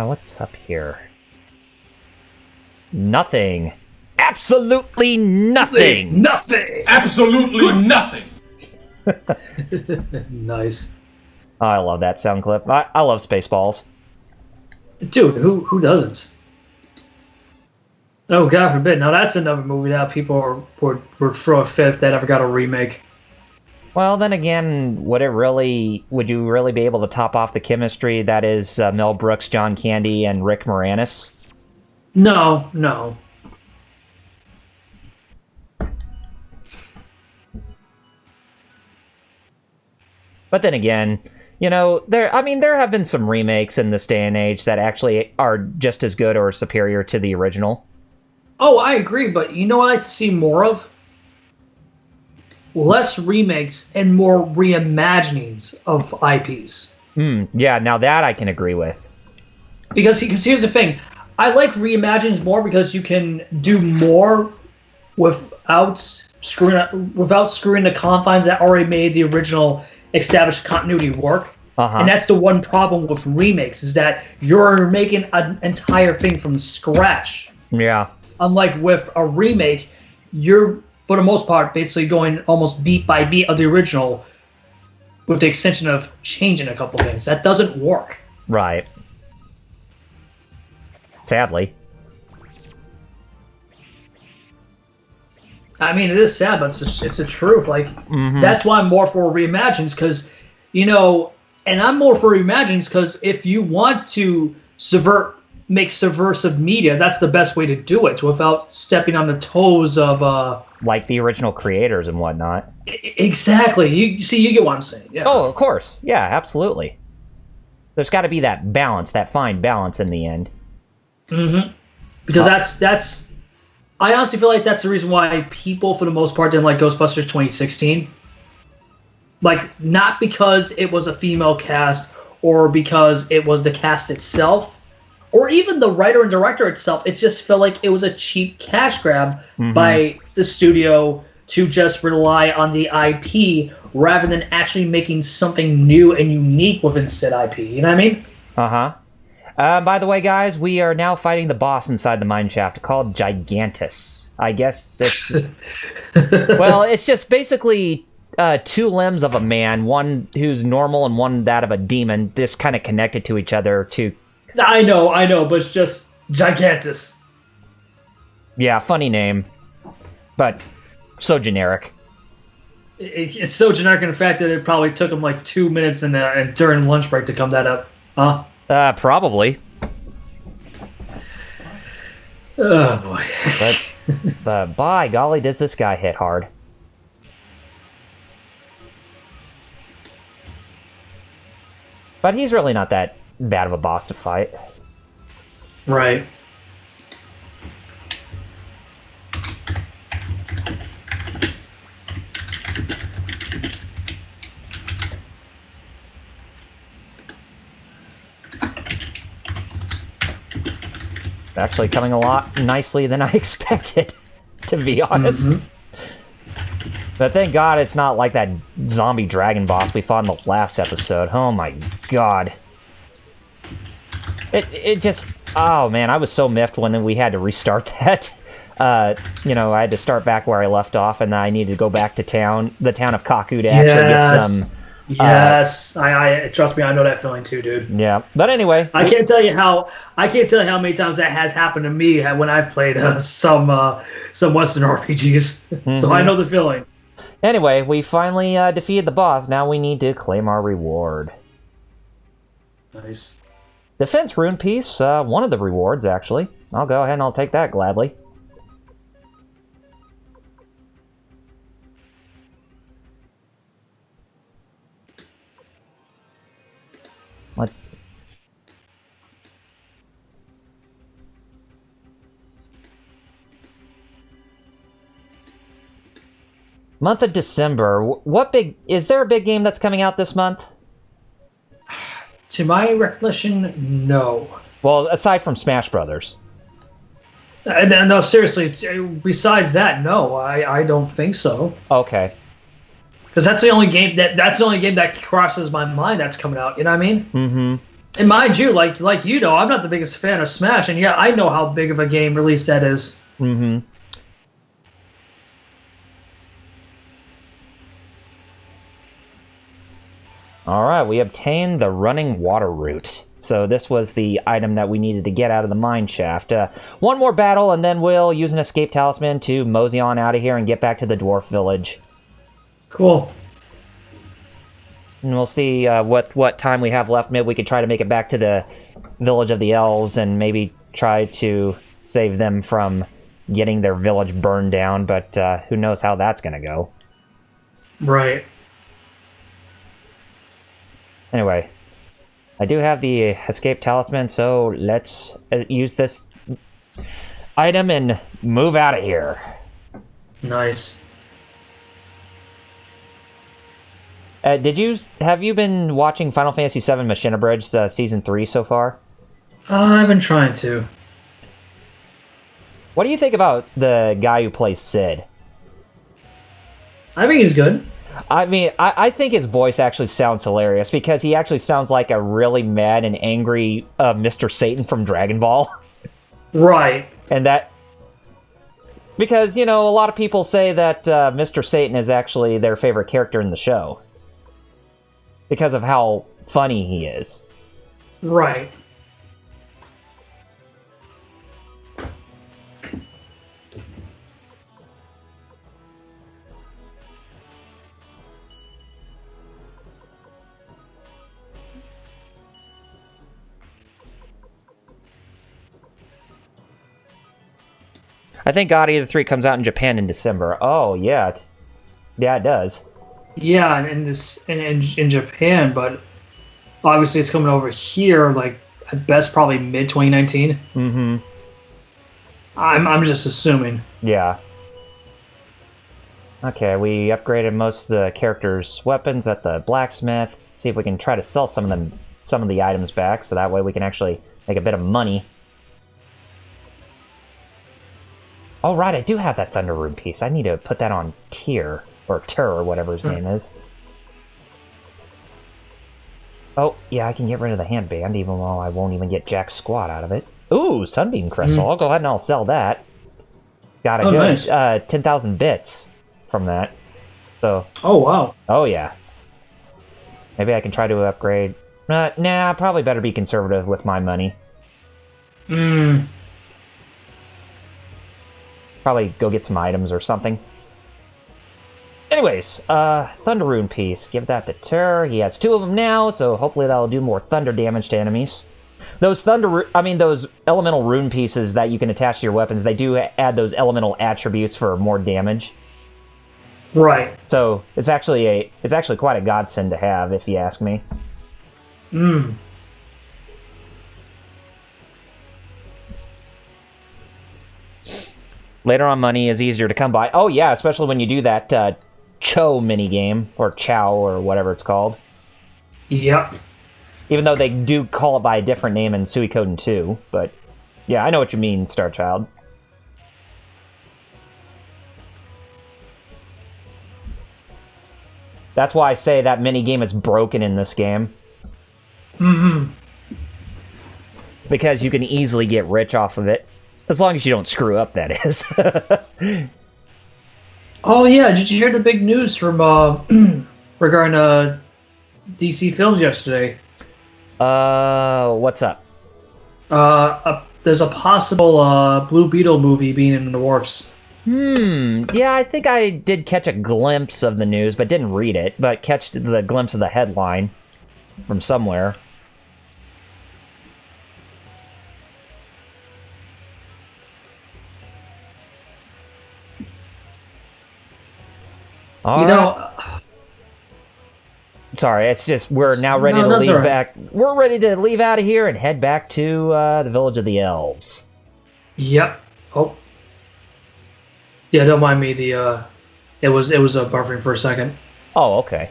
What's up here? Nothing. Absolutely nothing. Nothing. Absolutely nothing. Nice. Oh, I love that sound clip. I love Spaceballs. Dude, who doesn't? Oh, God forbid. Now that's another movie that people would throw a fit if that ever got a remake. Well, then again, would you really be able to top off the chemistry that is Mel Brooks, John Candy, and Rick Moranis? No. But then again, there have been some remakes in this day and age that actually are just as good or superior to the original. Oh, I agree, but you know what I'd like to see more of? Less remakes and more reimaginings of IPs. Yeah, now that I can agree with. Because here's the thing, I like reimagines more because you can do more without screwing the confines that already made the original established continuity work. And that's the one problem with remakes, is that you're making an entire thing from scratch. Yeah. Unlike with a remake, you're, for the most part, basically going almost beat by beat of the original with the extension of changing a couple things. That doesn't work. Right. Sadly. I mean, it is sad, but it's the truth. Like, that's why I'm more for reimagines, because, and I'm more for reimagines because if you want to make subversive media, that's the best way to do it without stepping on the toes of like the original creators and whatnot. Exactly. You get what I'm saying. Yeah. Oh, of course. Yeah, absolutely. There's got to be that balance, that fine balance in the end. Because that's I honestly feel like that's the reason why people, for the most part, didn't like Ghostbusters 2016. Like, not because it was a female cast or because it was the cast itself or even the writer and director itself. It just felt like it was a cheap cash grab by the studio to just rely on the IP rather than actually making something new and unique within said IP. You know what I mean? By the way, guys, we are now fighting the boss inside the mine shaft called Gigantus. I guess it's... well, it's just basically two limbs of a man, one who's normal and one that of a demon, just kind of connected to each other to... I know, but it's just Gigantus. Yeah, funny name, but so generic. It's so generic in the fact that it probably took him like 2 minutes and during lunch break to come that up. Huh? Probably. Oh boy. But by golly, does this guy hit hard. But he's really not that bad of a boss to fight. Right. Actually coming a lot nicely than I expected, to be honest. But thank God it's not like that zombie dragon boss we fought in the last episode. Oh my God. It just... Oh man, I was so miffed when we had to restart that. I had to start back where I left off, and I needed to go back to the town of Kaku to actually get some... Yes, I trust me, I know that feeling too, dude. Yeah, but anyway, I can't tell you how many times that has happened to me when I've played some Western RPGs. So I know the feeling. Anyway, we finally defeated the boss. Now we need to claim our reward. Nice. Defense rune piece, one of the rewards actually. I'll go ahead and I'll take that gladly. What? Month of December. Is there a big game that's coming out this month? To my recollection, no. Well, aside from Smash Brothers. No, seriously. Besides that, no, I don't think so. Okay. Because that's the only game that crosses my mind that's coming out. You know what I mean? Mm-hmm. And mind you, like I'm not the biggest fan of Smash, and yeah, I know how big of a game release that is. Mm-hmm. Alright, we obtained the running water route. So this was the item that we needed to get out of the mine shaft. One more battle, and then we'll use an escape talisman to mosey on out of here and get back to the dwarf village. Cool. And we'll see what time we have left. Maybe we could try to make it back to the village of the elves and maybe try to save them from getting their village burned down, but who knows how that's going to go. Right. Anyway, I do have the escape talisman, so let's use this item and move out of here. Nice. Have you been watching Final Fantasy VII Machine Abridged Season 3 so far? I've been trying to. What do you think about the guy who plays Sid? I think he's good. I mean, I think his voice actually sounds hilarious because he actually sounds like a really mad and angry Mr. Satan from Dragon Ball. Right. And that... Because, a lot of people say that Mr. Satan is actually their favorite character in the show. Because of how funny he is. Right. I think God Eater 3 comes out in Japan in December. Oh, yeah. It does. Yeah, in Japan, but obviously it's coming over here, like, at best probably mid-2019. Mm-hmm. I'm just assuming. Yeah. Okay, we upgraded most of the characters' weapons at the blacksmith. See if we can try to sell some of the items back, so that way we can actually make a bit of money. Oh, right, I do have that Thunder Rune piece. I need to put that on tier, or Tur, or whatever his name is. Oh, yeah, I can get rid of the handband, even though I won't even get jack squat out of it. Ooh, Sunbeam Crystal. I'll go ahead and I'll sell that. Got a good nice. 10,000 bits from that. So. Oh, wow. Oh, yeah. Maybe I can try to upgrade. Nah, probably better be conservative with my money. Probably go get some items or something. Anyways, Thunder Rune piece. Give that to Tur. He has 2 of them now, so hopefully that'll do more thunder damage to enemies. Those those elemental rune pieces that you can attach to your weapons, they do add those elemental attributes for more damage. Right. So it's actually quite a godsend to have, if you ask me. Later on, money is easier to come by. Oh yeah, especially when you do that Cho minigame, or Chow, or whatever it's called. Yep. Even though they do call it by a different name in Suikoden 2, but yeah, I know what you mean, Starchild. That's why I say that minigame is broken in this game. Because you can easily get rich off of it. As long as you don't screw up, that is. Oh yeah, did you hear the big news from regarding DC Films yesterday? What's up? There's a possible Blue Beetle movie being in the works. Yeah, I think I did catch a glimpse of the news, but didn't read it, but catch the glimpse of the headline from somewhere. Sorry, it's just we're now ready to leave back. We're ready to leave out of here and head back to the village of the elves. Yep. Oh. Yeah, don't mind me. It was buffering for a second. Oh, okay.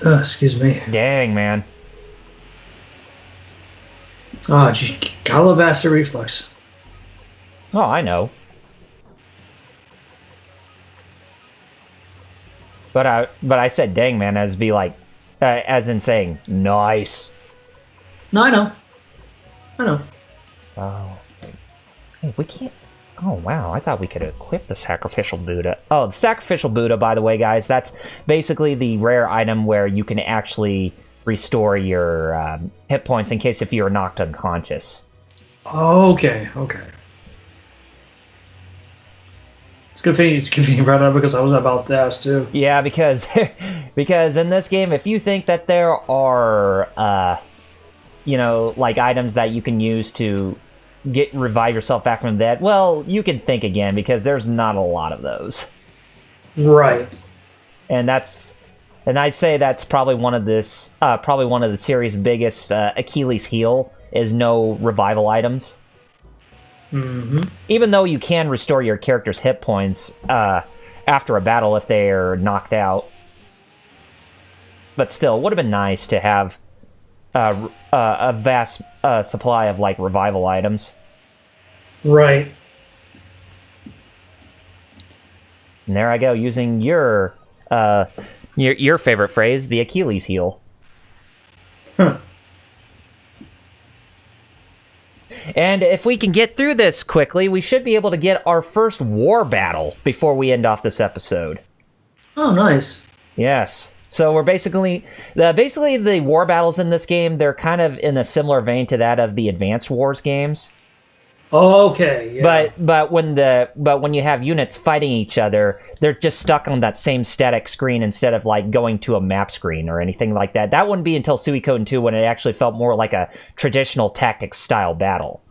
Excuse me. Dang, man. Oh, gee, gotta love acid reflux. Oh, I know. But I said dang, man, as be like, as in saying nice. No, I know. Oh, hey, we can't. Oh wow, I thought we could equip the sacrificial Buddha. Oh, the sacrificial Buddha, by the way, guys, that's basically the rare item where you can actually restore your hit points in case if you're knocked unconscious. Okay. It's good thing you brought it up because I was about to ask too. Yeah, because in this game, if you think that there are like items that you can use to revive yourself back from the dead, well, you can think again because there's not a lot of those. Right. And I'd say that's probably one of the series' biggest Achilles heel is no revival items. Even though you can restore your character's hit points after a battle if they're knocked out. But still, it would have been nice to have a vast supply of, like, revival items. Right. And there I go, using your favorite phrase, the Achilles heel. Huh. And if we can get through this quickly, we should be able to get our first war battle before we end off this episode. Oh, nice. Yes. So we're basically the war battles in this game, they're kind of in a similar vein to that of the Advanced Wars games. Okay. Yeah. But when you have units fighting each other, they're just stuck on that same static screen instead of, like, going to a map screen or anything like that. That wouldn't be until Suikoden 2 when it actually felt more like a traditional tactics style battle.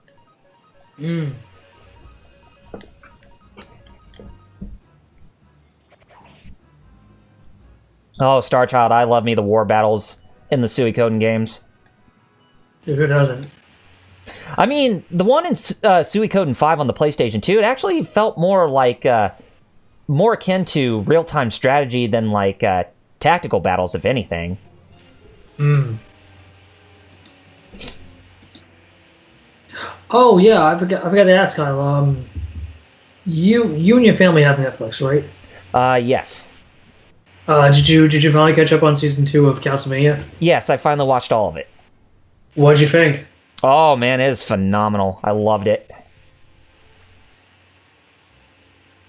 Oh, Star Child, I love me the war battles in the Suikoden games. Who doesn't? I mean, the one in Suikoden 5 on the PlayStation 2, it actually felt more like more akin to real-time strategy than, like, tactical battles, if anything. Oh yeah, I forgot to ask, Kyle. You and your family have Netflix, right? Yes. Did you finally catch up on season 2 of Castlevania? Yes, I finally watched all of it. What'd you think? Oh, man, it is phenomenal. I loved it.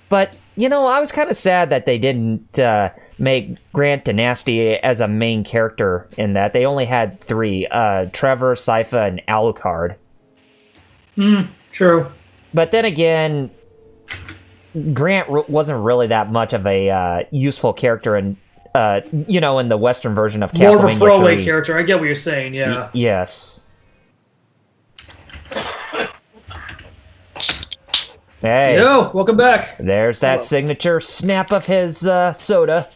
But, you know, I was kind of sad that they didn't make Grant Dynasty as a main character in that. They only had 3, Trevor, Sypha, and Alucard. True. But then again, Grant wasn't really that much of a useful character in, in the Western version of Castlevania 3. More of a throwaway character. I get what you're saying, yeah. Yes. Hey. Yo, welcome back. There's that signature snap of his soda.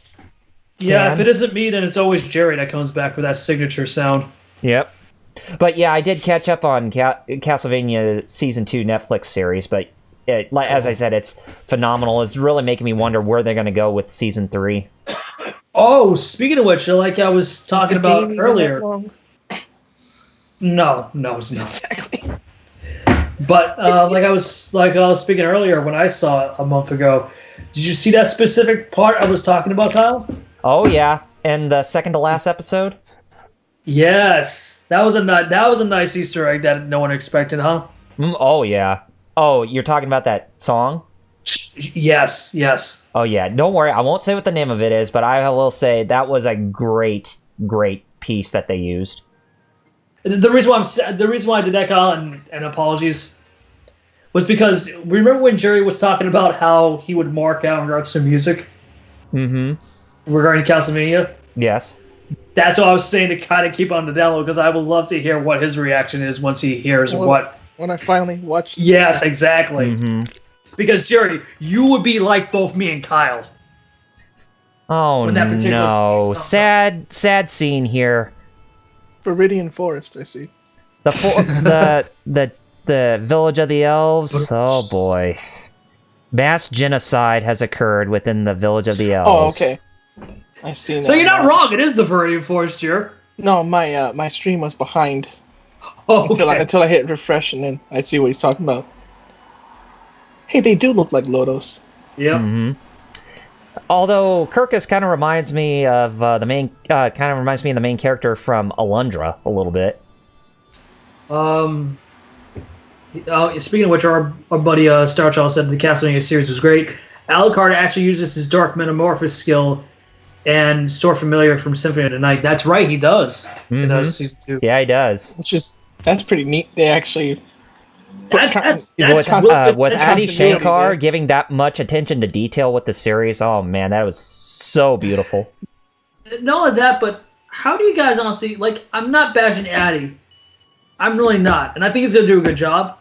Yeah, if it isn't me, then it's always Jerry that comes back with that signature sound. Yep. But yeah, I did catch up on Castlevania Season 2 Netflix series, but as I said, it's phenomenal. It's really making me wonder where they're going to go with Season 3. Oh, speaking of which, like I was talking about earlier. No, it's not. Exactly. But like I was speaking earlier when I saw it a month ago, did you see that specific part I was talking about, Kyle? Oh yeah, and the second to last episode. Yes, that was a nice Easter egg that no one expected, huh? Oh yeah. Oh, you're talking about that song? Yes. Oh yeah. Don't worry, I won't say what the name of it is, but I will say that was a great piece that they used. The reason why I did that, Kyle, and apologies, was because remember when Jerry was talking about how he would mark out in regards to music? Mm-hmm. Regarding Castlevania? Yes. That's what I was saying, to kind of keep on the download, because I would love to hear what his reaction is once he hears what. When I finally watched. Yes, exactly. Mm-hmm. Because Jerry, you would be like both me and Kyle. Oh no! Sad scene here. Viridian Forest, I see. The village of the elves. Oh boy, mass genocide has occurred within the village of the elves. Oh, okay. I see that. So you're not wrong. It is the Viridian Forest, Jerry. No, my stream was behind. Oh, okay. Until I hit refresh, and then I see what he's talking about. Hey, they do look like Lodos. Yep. Mm-hmm. Although Kirkus kind of reminds me of the main character from Alundra a little bit. Speaking of which, our buddy Starchild said the Castlevania series was great. Alucard actually uses his Dark Metamorphosis skill and Store Familiar from Symphony of the Night. That's right, he does. Mm-hmm. He does season 2. Yeah, he does. That's pretty neat. They actually. With Adi Shankar giving that much attention to detail with the series, oh man, that was so beautiful. Not only that, but how do you guys honestly, like, I'm not bashing Adi. I'm really not. And I think he's going to do a good job.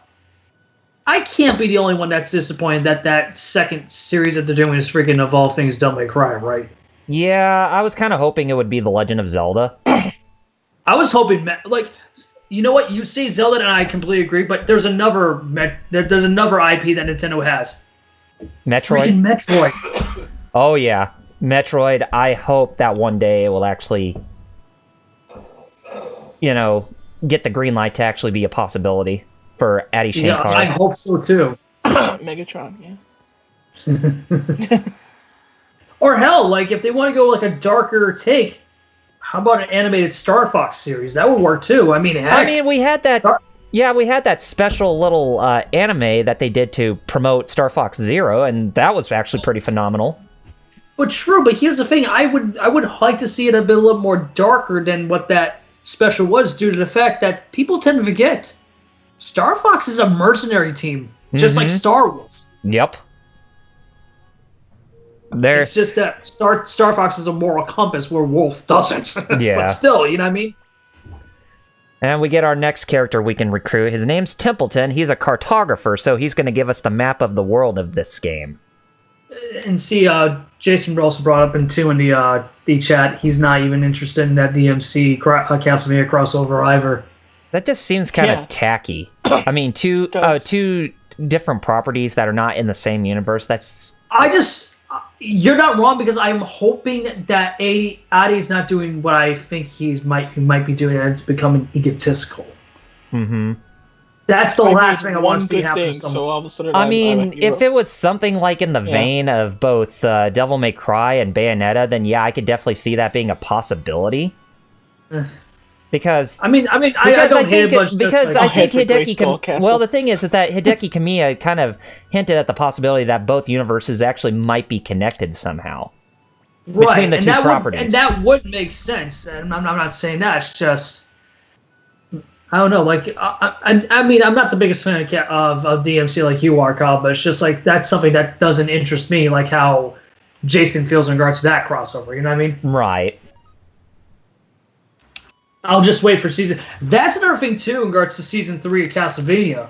I can't be the only one that's disappointed that second series that they're doing is freaking Of All Things Done by Crime, right? Yeah, I was kind of hoping it would be The Legend of Zelda. I was hoping, like, You know what? You say Zelda, and I completely agree. But there's another IP that Nintendo has. Metroid. Freaking Metroid. Oh yeah, Metroid. I hope that one day it will actually, get the green light to actually be a possibility for Addy Shankar. Yeah, I hope so too. Megatron, yeah. Or hell, like if they want to go like a darker take, how about an animated Star Fox series? That would work too. I mean, heck, we had that. We had that special little anime that they did to promote Star Fox Zero, and that was actually pretty phenomenal. But true. But here's the thing: I would like to see it a bit a little more darker than what that special was, due to the fact that people tend to forget Star Fox is a mercenary team, just like Star Wolf. Yep. It's just that Star Fox is a moral compass where Wolf doesn't. Yeah. But still, you know what I mean? And we get our next character we can recruit. His name's Templeton. He's a cartographer, so he's going to give us the map of the world of this game. And see, Jason also brought up in the chat, he's not even interested in that DMC Castlevania crossover either. That just seems kind of tacky. I mean, two different properties that are not in the same universe. You're not wrong, because I'm hoping that Adi's not doing what I think he might be doing, and it's becoming egotistical. Mm-hmm. That's the last thing I want to see happen. So all of a sudden, if it was something like in the vein of both Devil May Cry and Bayonetta, then yeah, I could definitely see that being a possibility. Because I think Hideki. Well, the thing is that Hideki Kamiya kind of hinted at the possibility that both universes actually might be connected somehow between the two properties, and that would make sense. And I'm not saying that. It's just I don't know. Like I mean, I'm not the biggest fan of DMC like you are, Kyle, but it's just like that's something that doesn't interest me, like how Jason feels in regards to that crossover. You know what I mean? Right. I'll just wait for season. That's another thing too in regards to season 3 of Castlevania.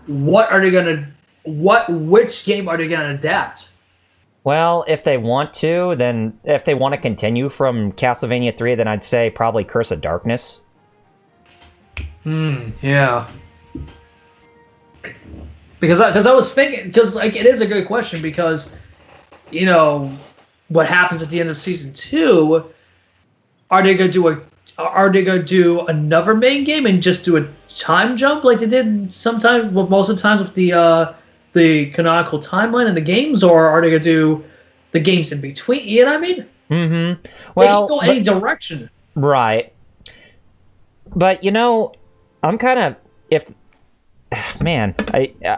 Which game are they gonna adapt? Well, if they want to, then if they want to continue from Castlevania 3, then I'd say probably Curse of Darkness. Yeah. Because I was thinking, because like it is a good question, because what happens at the end of season 2. Are they gonna do another main game and just do a time jump like they did sometimes? Well, most of the times with the canonical timeline in the games, or are they gonna do the games in between? You know what I mean? Mm-hmm. Well, they can go any direction. Right. But I'm kind of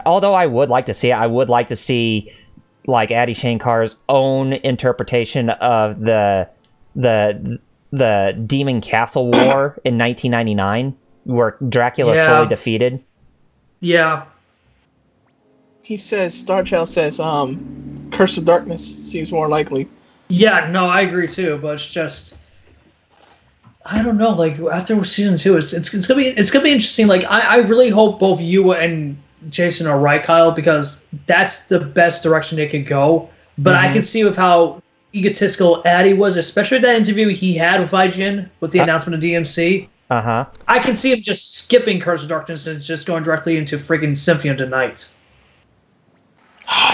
although I would like to see it, I would like to see like Addy Shankar's own interpretation of the Demon Castle War in 1999, where Dracula is fully defeated. Yeah. He says, Starchild says, Curse of Darkness seems more likely. Yeah, no, I agree too, but it's just, I don't know. Like after season 2, it's gonna be interesting. Like I really hope both you and Jason are right, Kyle, because that's the best direction they could go. But I can see with how egotistical Addy was, especially that interview he had with IGN with the announcement of DMC. I can see him just skipping Curse of Darkness and just going directly into freaking Symphony of the Night.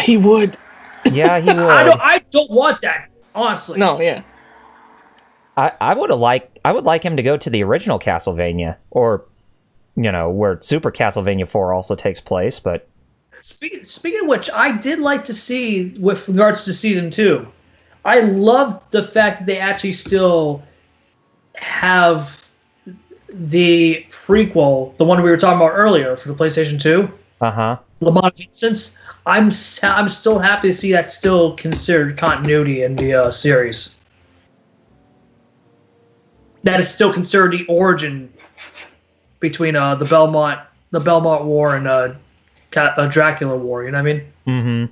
He would. Yeah, he would. I don't want that, honestly. No, yeah. I would like him to go to the original Castlevania, or where Super Castlevania 4 also takes place. But speaking of which, I did like to see with regards to season 2. I love the fact that they actually still have the prequel, the one we were talking about earlier for the PlayStation 2. Lamont Vincent's. I'm still happy to see that still considered continuity in the series. That is still considered the origin between the Belmont War and Dracula War. You know what I mean?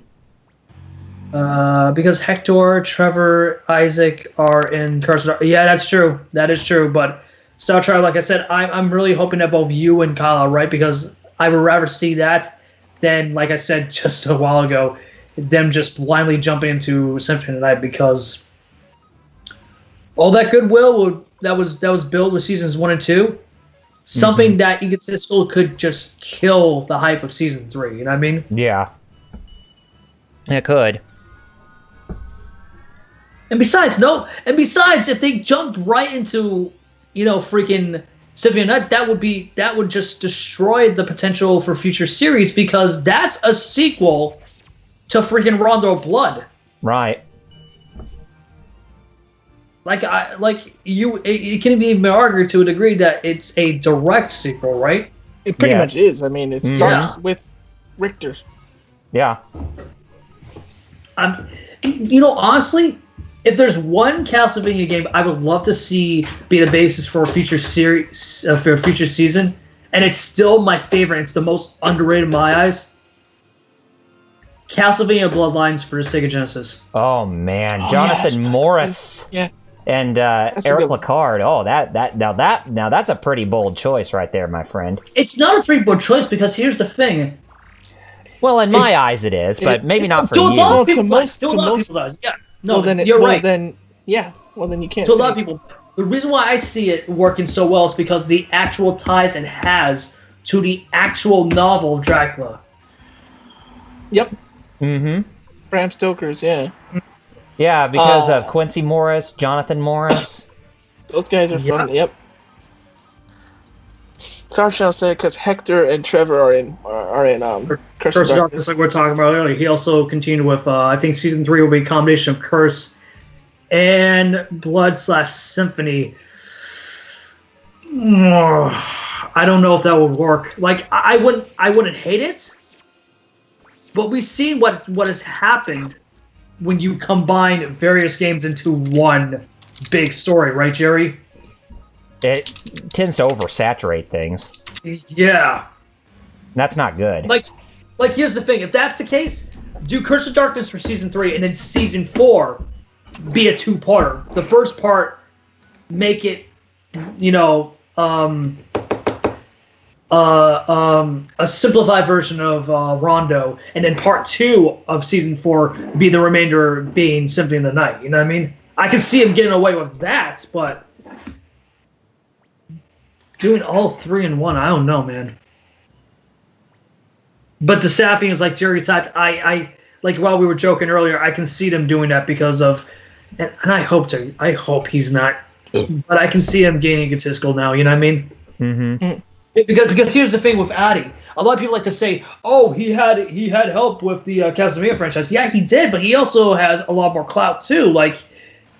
Because Hector, Trevor, Isaac are in Curse of Darkness. Yeah, that's true. That is true. But Star Trek, like I said, I'm really hoping that both you and Kyle are right, because I would rather see that than, like I said just a while ago, them just blindly jumping into Symphony of the Night, because all that goodwill that was built with seasons 1 and 2, something that egotistical could just kill the hype of season 3. You know what I mean? Yeah. It could. And besides, if they jumped right into, freaking Symphony of the Night, that would just destroy the potential for future series, because that's a sequel to freaking Rondo Blood. Right. It can be argued to a degree that it's a direct sequel, right? It pretty much is. I mean, it starts with Richter. Yeah. Honestly, if there's one Castlevania game I would love to see be the basis for a future series, for a future season, and it's still my favorite, it's the most underrated in my eyes, Castlevania Bloodlines for Sega Genesis. Oh man, Jonathan Morris. Yeah. And Eric Lecard. Oh, now that's a pretty bold choice right there, my friend. It's not a pretty bold choice, because here's the thing. Well, in my eyes it is, but maybe not for you. To a lot of people does. Yeah. No, you're right. Then you can't. To a lot of people, the reason why I see it working so well is because the actual ties it has to the actual novel of Dracula. Yep. Mm-hmm. Bram Stoker's, yeah. Yeah, because of Quincy Morris, Jonathan Morris. Those guys are fun. Yep. Sarchel said because Hector and Trevor are in Curse of Darkness, like we were talking about earlier. He also continued with I think season 3 will be a combination of Curse and Blood/Symphony. I don't know if that would work. Like I wouldn't hate it, but we've seen what has happened when you combine various games into one big story, right, Jerry? It tends to oversaturate things. Yeah. That's not good. Like here's the thing. If that's the case, do Curse of Darkness for season 3, and then season 4 be a 2-parter. The first part, make it, a simplified version of Rondo, and then part 2 of season 4 be the remainder being Symphony of the Night. You know what I mean? I can see him getting away with that, but doing all 3 in one, I don't know, man. But the staffing is like Jerry typed. I like while we were joking earlier, I can see them doing that because of, and I hope he's not, but I can see him gaining egotistical now. You know what I mean? Mm-hmm. Because here's the thing with Addy. A lot of people like to say, "Oh, he had help with the Castlevania franchise." Yeah, he did, but he also has a lot more clout too. Like,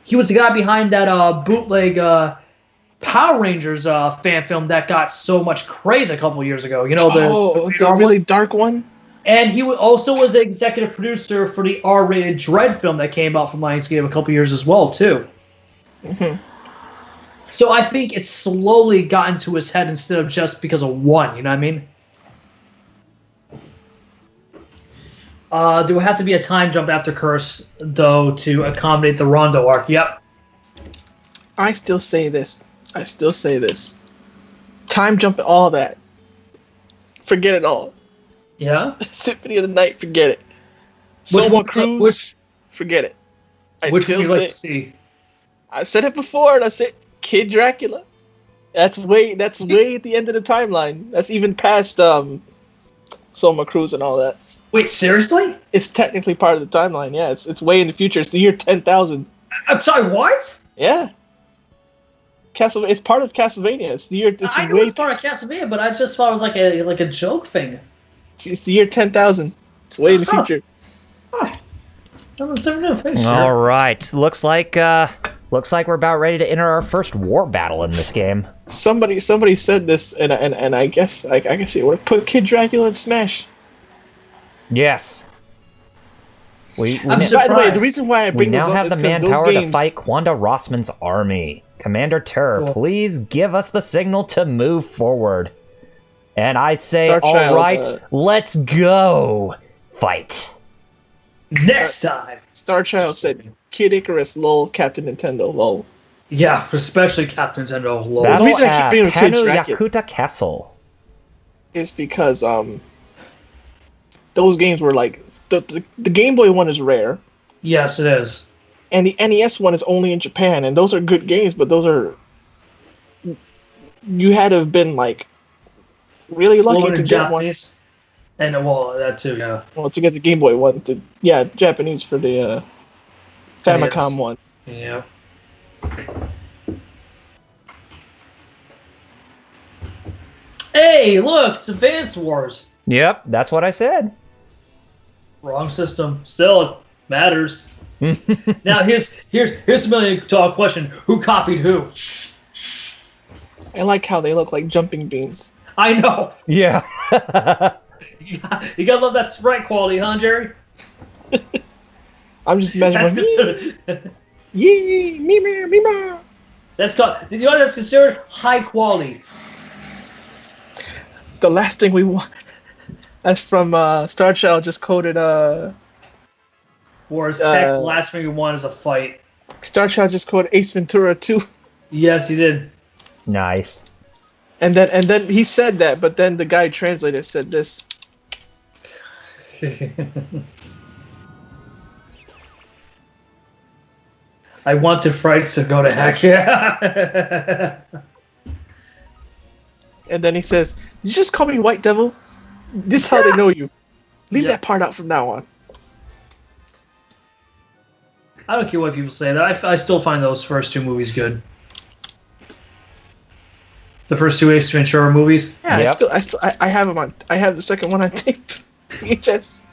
he was the guy behind that bootleg Power Rangers fan film that got so much craze a couple years ago. The really dark one. And he also was the executive producer for the R-rated Dread film that came out from Lionsgate a couple years as well too. Mm-hmm. So I think it's slowly gotten to his head instead of just because of one. You know what I mean? There would have to be a time jump after Curse, though, to accommodate the Rondo arc. Yep. I still say this. Time jump, all that. Forget it all. Yeah? Symphony of the Night, forget it. Soma Cruz, forget it. Which would you like to see? I said it before, and I said Kid Dracula. That's way at the end of the timeline. That's even past Soma Cruz and all that. Wait, seriously? It's technically part of the timeline, yeah. It's way in the future. It's the year 10,000. I'm sorry, what? Yeah. It's part of Castlevania. It's the year. I knew it was part of Castlevania, but I just thought it was like a joke thing. It's the year 10,000. It's way in the future. All right. Looks like we're about ready to enter our first war battle in this game. Somebody said this, and I guess I can see it. Put Kid Dracula in Smash. Yes. By the way, the reason why I bring this up is we now have the manpower manpower to fight Quanda Rossman's army. Commander Terror, please give us the signal to move forward. And I'd say, all right, let's go fight. Next time. Starchild said, Kid Icarus, lol, Captain Nintendo, lol. Yeah, especially Captain Nintendo, lol. Battle the reason I keep bringing Kid Dracula Yakuta Castle is because those games were like the Game Boy one is rare. Yes, it is. And the NES one is only in Japan, and those are good games, but those are you had to have been like really lucky to get Japanese. One. And well, that too, yeah. Well, to get the Game Boy one, Japanese for the Famicom one. Yeah. Hey, look, it's Advance Wars. Yep, that's what I said. Wrong system. Still, it matters. Now, here's a $1,000,000 question: who copied who? I like how they look like jumping beans. I know. Yeah. You gotta love that sprite quality, huh, Jerry? I'm just imagining. Yee, me. That's called. Did you know that's considered high quality? The last thing we want. That's from Star Child. Just quoted. Whereas heck, the last thing we want is a fight. Star Child just quoted Ace Ventura 2. Yes, he did. Nice. And then he said that, but then the guy translated said this. I wanted frights to go to heck. Yeah. And then he says, "You just call me White Devil. This is how they know you. Leave that part out from now on." I don't care what people say. That I still find those first two movies good. The first two Ace Ventura movies. Yeah, yep. I have them on. I have the second one on tape. VHS.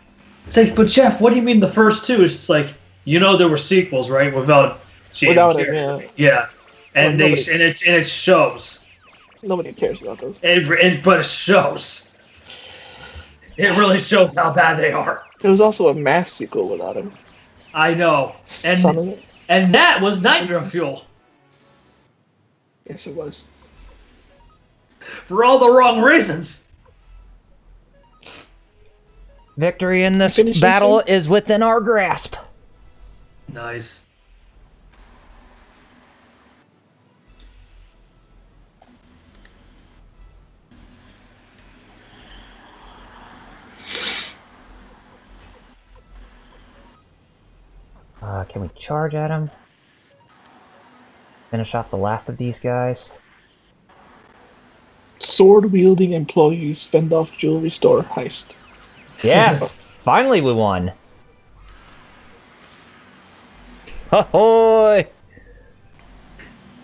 It's like, but Jeff, what do you mean the first two? It's just like, there were sequels, right? Without it, yeah. And it shows. Nobody cares about those. But it shows. It really shows how bad they are. There was also a Mass sequel without him. I know. And that was Nightmare Fuel. Yes, it was. For all the wrong reasons. Victory in this battle is within our grasp. Nice. Can we charge at him? Finish off the last of these guys. Sword-wielding employees fend off jewelry store heist. Yes! Finally we won! Ahoy!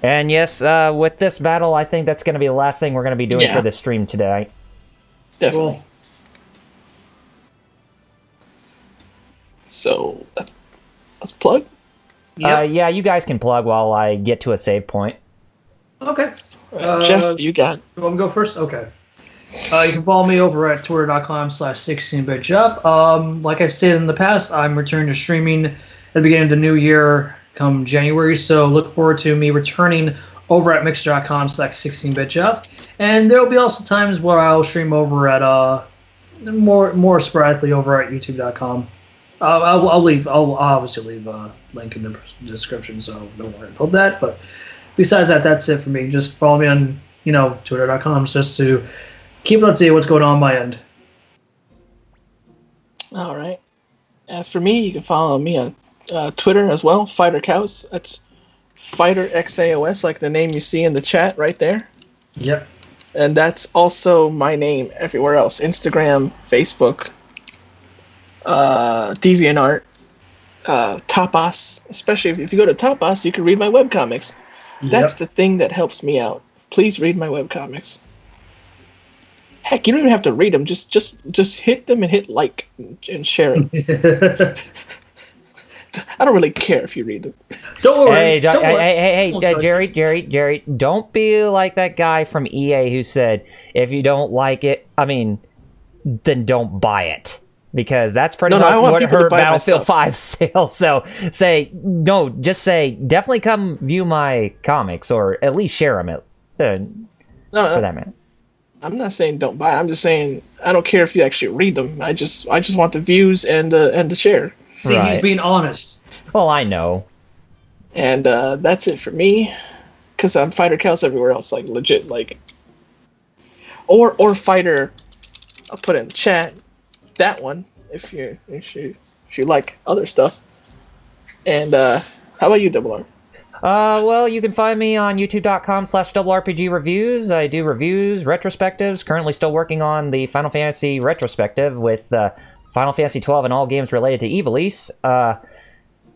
And yes, with this battle, I think that's going to be the last thing we're going to be doing for this stream today. Definitely. Cool. So, let's plug? Yep. Yeah, you guys can plug while I get to a save point. Okay. Jeff, you got it. You want me to go first? Okay. You can follow me over at twitter.com/16bitjeff. Like I've stated in the past, I'm returning to streaming at the beginning of the new year come January, so look forward to me returning over at mixer.com/16bitjeff. And there will be also times where I'll stream over at more sporadically over at youtube.com. I'll obviously leave a link in the description, so don't worry about that. But besides that, that's it for me. Just follow me on, twitter.com just to keep up to date what's going on my end. All right. As for me, you can follow me on Twitter as well, Fighter Cows. That's Fighter XAOS, like the name you see in the chat right there. Yep. And that's also my name everywhere else: Instagram, Facebook, DeviantArt, Tapas. Especially if you go to Tapas, you can read my webcomics. Yep. That's the thing that helps me out. Please read my webcomics. Heck, you don't even have to read them. Just hit them and hit like and share it. I don't really care if you read them. Don't worry. Hey, Jerry, don't be like that guy from EA who said, if you don't like it, then don't buy it. Because that's pretty much what hurt Battlefield 5 sales. So just say, definitely come view my comics, or at least share them for that minute. I'm not saying don't buy. I'm just saying I don't care if you actually read them. I just want the views and the share. See, right. He's being honest. Well, I know. And that's it for me, because I'm Fighter Cows everywhere else, like legit, like. Or Fighter. I'll put it in the chat. That one, if you like other stuff. And how about you, Double R? Well, you can find me on youtube.com/doublerpgreviews. I do reviews, retrospectives. Currently still working on the Final Fantasy retrospective with Final Fantasy 12 and all games related to Ivalice.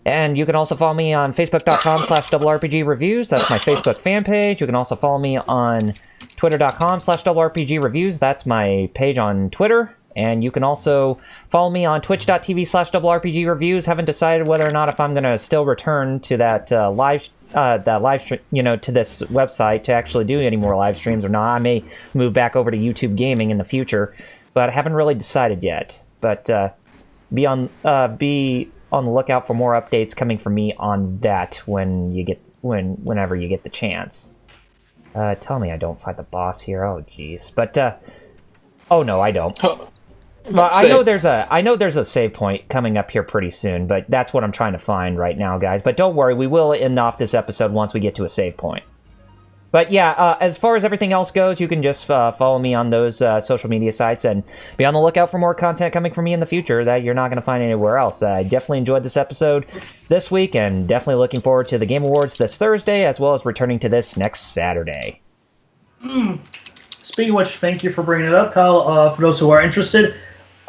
And you can also follow me on facebook.com/doublerpgreviews. That's my Facebook fan page. You can also follow me on twitter.com/doublerpgreviews. That's my page on Twitter. And you can also follow me on twitch.tv/doublerpgreviews. Haven't decided whether or not if I'm going to still return to that live stream, to this website to actually do any more live streams or not. I may move back over to YouTube Gaming in the future, but I haven't really decided yet. But be on the lookout for more updates coming from me on that whenever you get the chance. Tell me I don't fight the boss here. Oh, jeez. But oh no, I don't. Well, I know there's a save point coming up here pretty soon, but that's what I'm trying to find right now, guys. But don't worry, we will end off this episode once we get to a save point. But yeah, as far as everything else goes, you can just follow me on those social media sites and be on the lookout for more content coming from me in the future that you're not going to find anywhere else. I definitely enjoyed this episode this week and definitely looking forward to the Game Awards this Thursday as well as returning to this next Saturday. Speaking of which, thank you for bringing it up, Kyle. For those who are interested,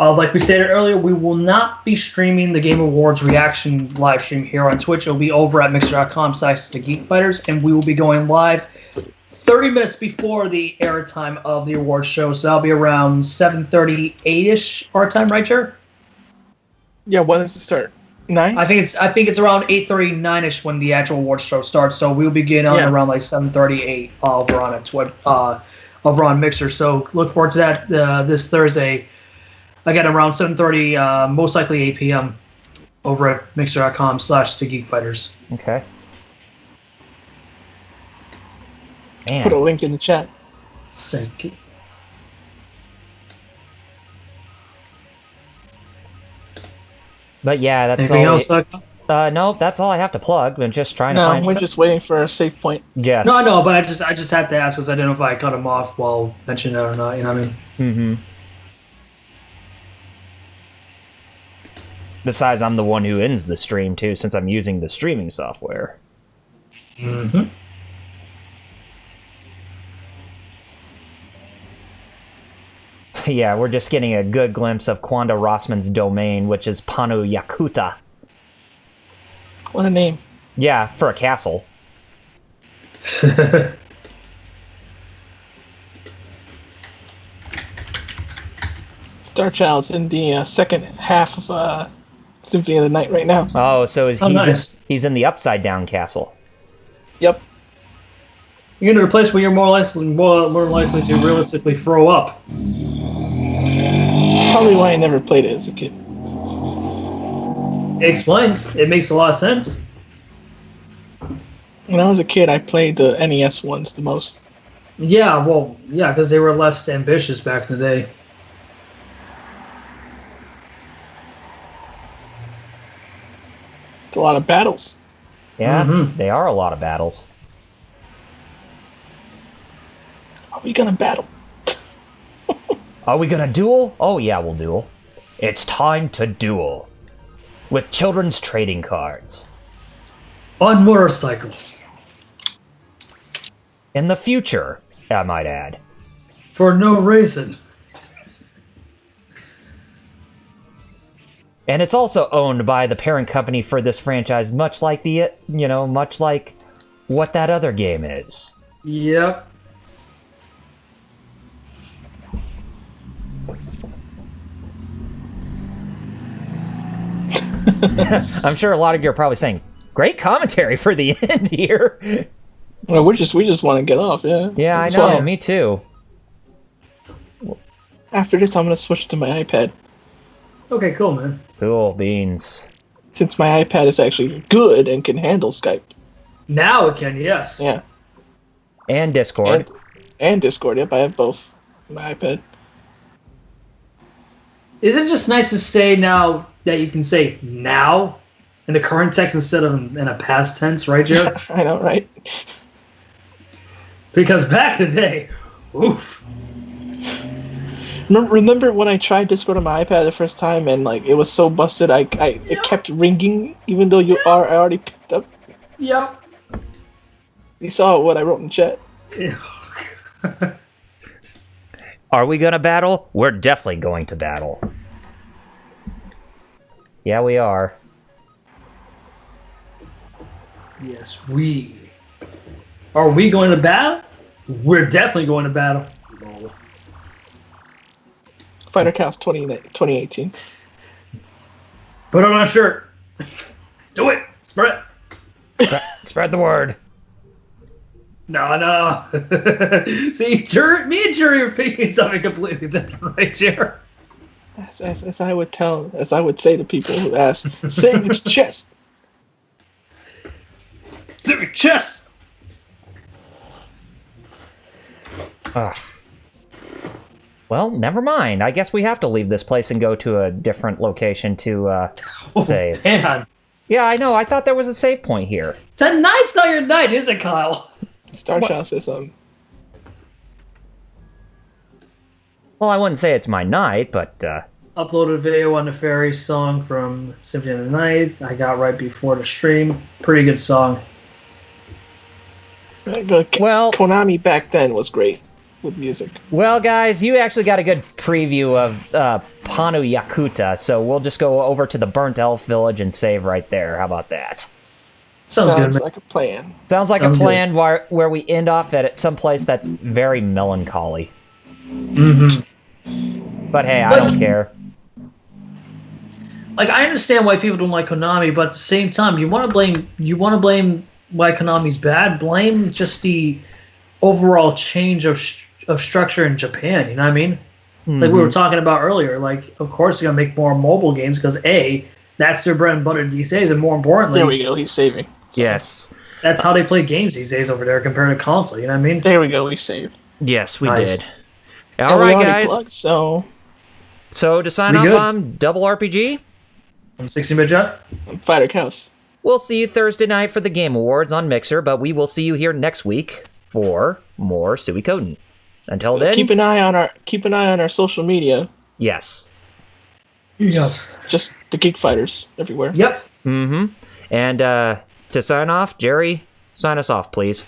like we stated earlier, we will not be streaming the Game Awards reaction live stream here on Twitch. It'll be over at mixer.com/thegeekfighters, and we will be going live 30 minutes before the airtime of the awards show. So that'll be around 7:38ish our time, right, Jer? Yeah, when does it start? 9? I think it's around 8:39ish when the actual awards show starts. So we'll begin on around like 7:38 over on over on Mixer. So look forward to that this Thursday. Again, around 7:30, most likely 8 p.m. over at mixer.com/thegeekfighters. Okay. Man. Put a link in the chat. Thank you. But yeah, that's anything all. Else? No, that's all I have to plug. I'm just trying to find. No, we're just waiting for a save point. Yes. No, I know, but I just had to ask because I didn't know if I cut him off while mentioning it or not. You know what I mean? Mm-hmm. Besides, I'm the one who ends the stream too, since I'm using the streaming software. Mm-hmm. Yeah, we're just getting a good glimpse of Kwanda Rossman's domain, which is Panu Yakuta. What a name. Yeah, for a castle. Star Child's in the second half of Symphony of the Night right now. Oh, so nice. He's in the Upside Down Castle. Yep. You're in a place where you're more likely to realistically throw up. Probably why I never played it as a kid. It explains. It makes a lot of sense. When I was a kid, I played the NES ones the most. Yeah, well, yeah, because they were less ambitious back in the day. It's a lot of battles. Yeah, They are a lot of battles. Are we gonna battle? Are we gonna duel? Oh yeah, we'll duel. It's time to duel. With children's trading cards. On motorcycles. In the future, I might add. For no reason. And it's also owned by the parent company for this franchise, much like much like what that other game is. Yep. I'm sure a lot of you are probably saying, "Great commentary for the end here." Well, we just want to get off, yeah. Yeah, That's I know. why. Me too. After this, I'm gonna switch to my iPad. Okay, cool, man. Cool beans. Since my iPad is actually good and can handle Skype. Now it can, yes. Yeah. And Discord. And Discord, yep, I have both on my iPad. Isn't it just nice to say now that you can say now in the current tense instead of in a past tense, right, Jared? I know, right? Because back in the day, oof. Remember when I tried Discord on my iPad the first time and like it was so busted, it kept ringing even though I already picked up. Yep. You saw what I wrote in chat. Are we gonna battle? We're definitely going to battle. Yeah, we are. Yes, we. Are we going to battle? We're definitely going to battle. Fighter Cows 2018. Put it on a shirt. Do it. Spread it. Spread the word. No. See, me and Jerry are thinking something completely different right here. As I would say to people who ask, say with your chest. Say with your chest. Well, never mind. I guess we have to leave this place and go to a different location to save. Man. Yeah, I know. I thought there was a save point here. That night's not your night, is it, Kyle? Starchild says something. Well, I wouldn't say it's my night, but... Uploaded a video on the Fairy song from Symphony of the Night. I got right before the stream. Pretty good song. Well, Konami back then was great with music. Well, guys, you actually got a good preview of Panu Yakuta, so we'll just go over to the Burnt Elf Village and save right there. How about that? Sounds good, like a plan. Sounds like a plan where we end off at some place that's very melancholy. Mm-hmm. But hey, I don't care. Like, I understand why people don't like Konami, but at the same time, you want to blame why Konami's bad. Blame just the overall change of structure in Japan. You know what I mean? Mm-hmm. Like we were talking about earlier. Like, of course, they're gonna make more mobile games because that's their bread and butter these days, and more importantly, there we go. He's saving. Yes. That's how they play games these days over there compared to console. You know what I mean? There we go. We saved. Yes, we nice. did. All right, guys. Plugged, so to sign off, I'm Double RPG. I'm 16-Bit Jeff. I'm Fighter Cows. We'll see you Thursday night for the Game Awards on Mixer, but we will see you here next week for more Suikoden. Until then, keep an eye on our social media. Yes. Yes. Just the Geek Fighters everywhere. Yep. Mm-hmm. And to sign off, Jerry, sign us off, please.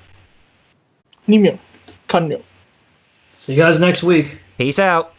Nimyo. Kanyo. See you guys next week. Peace out.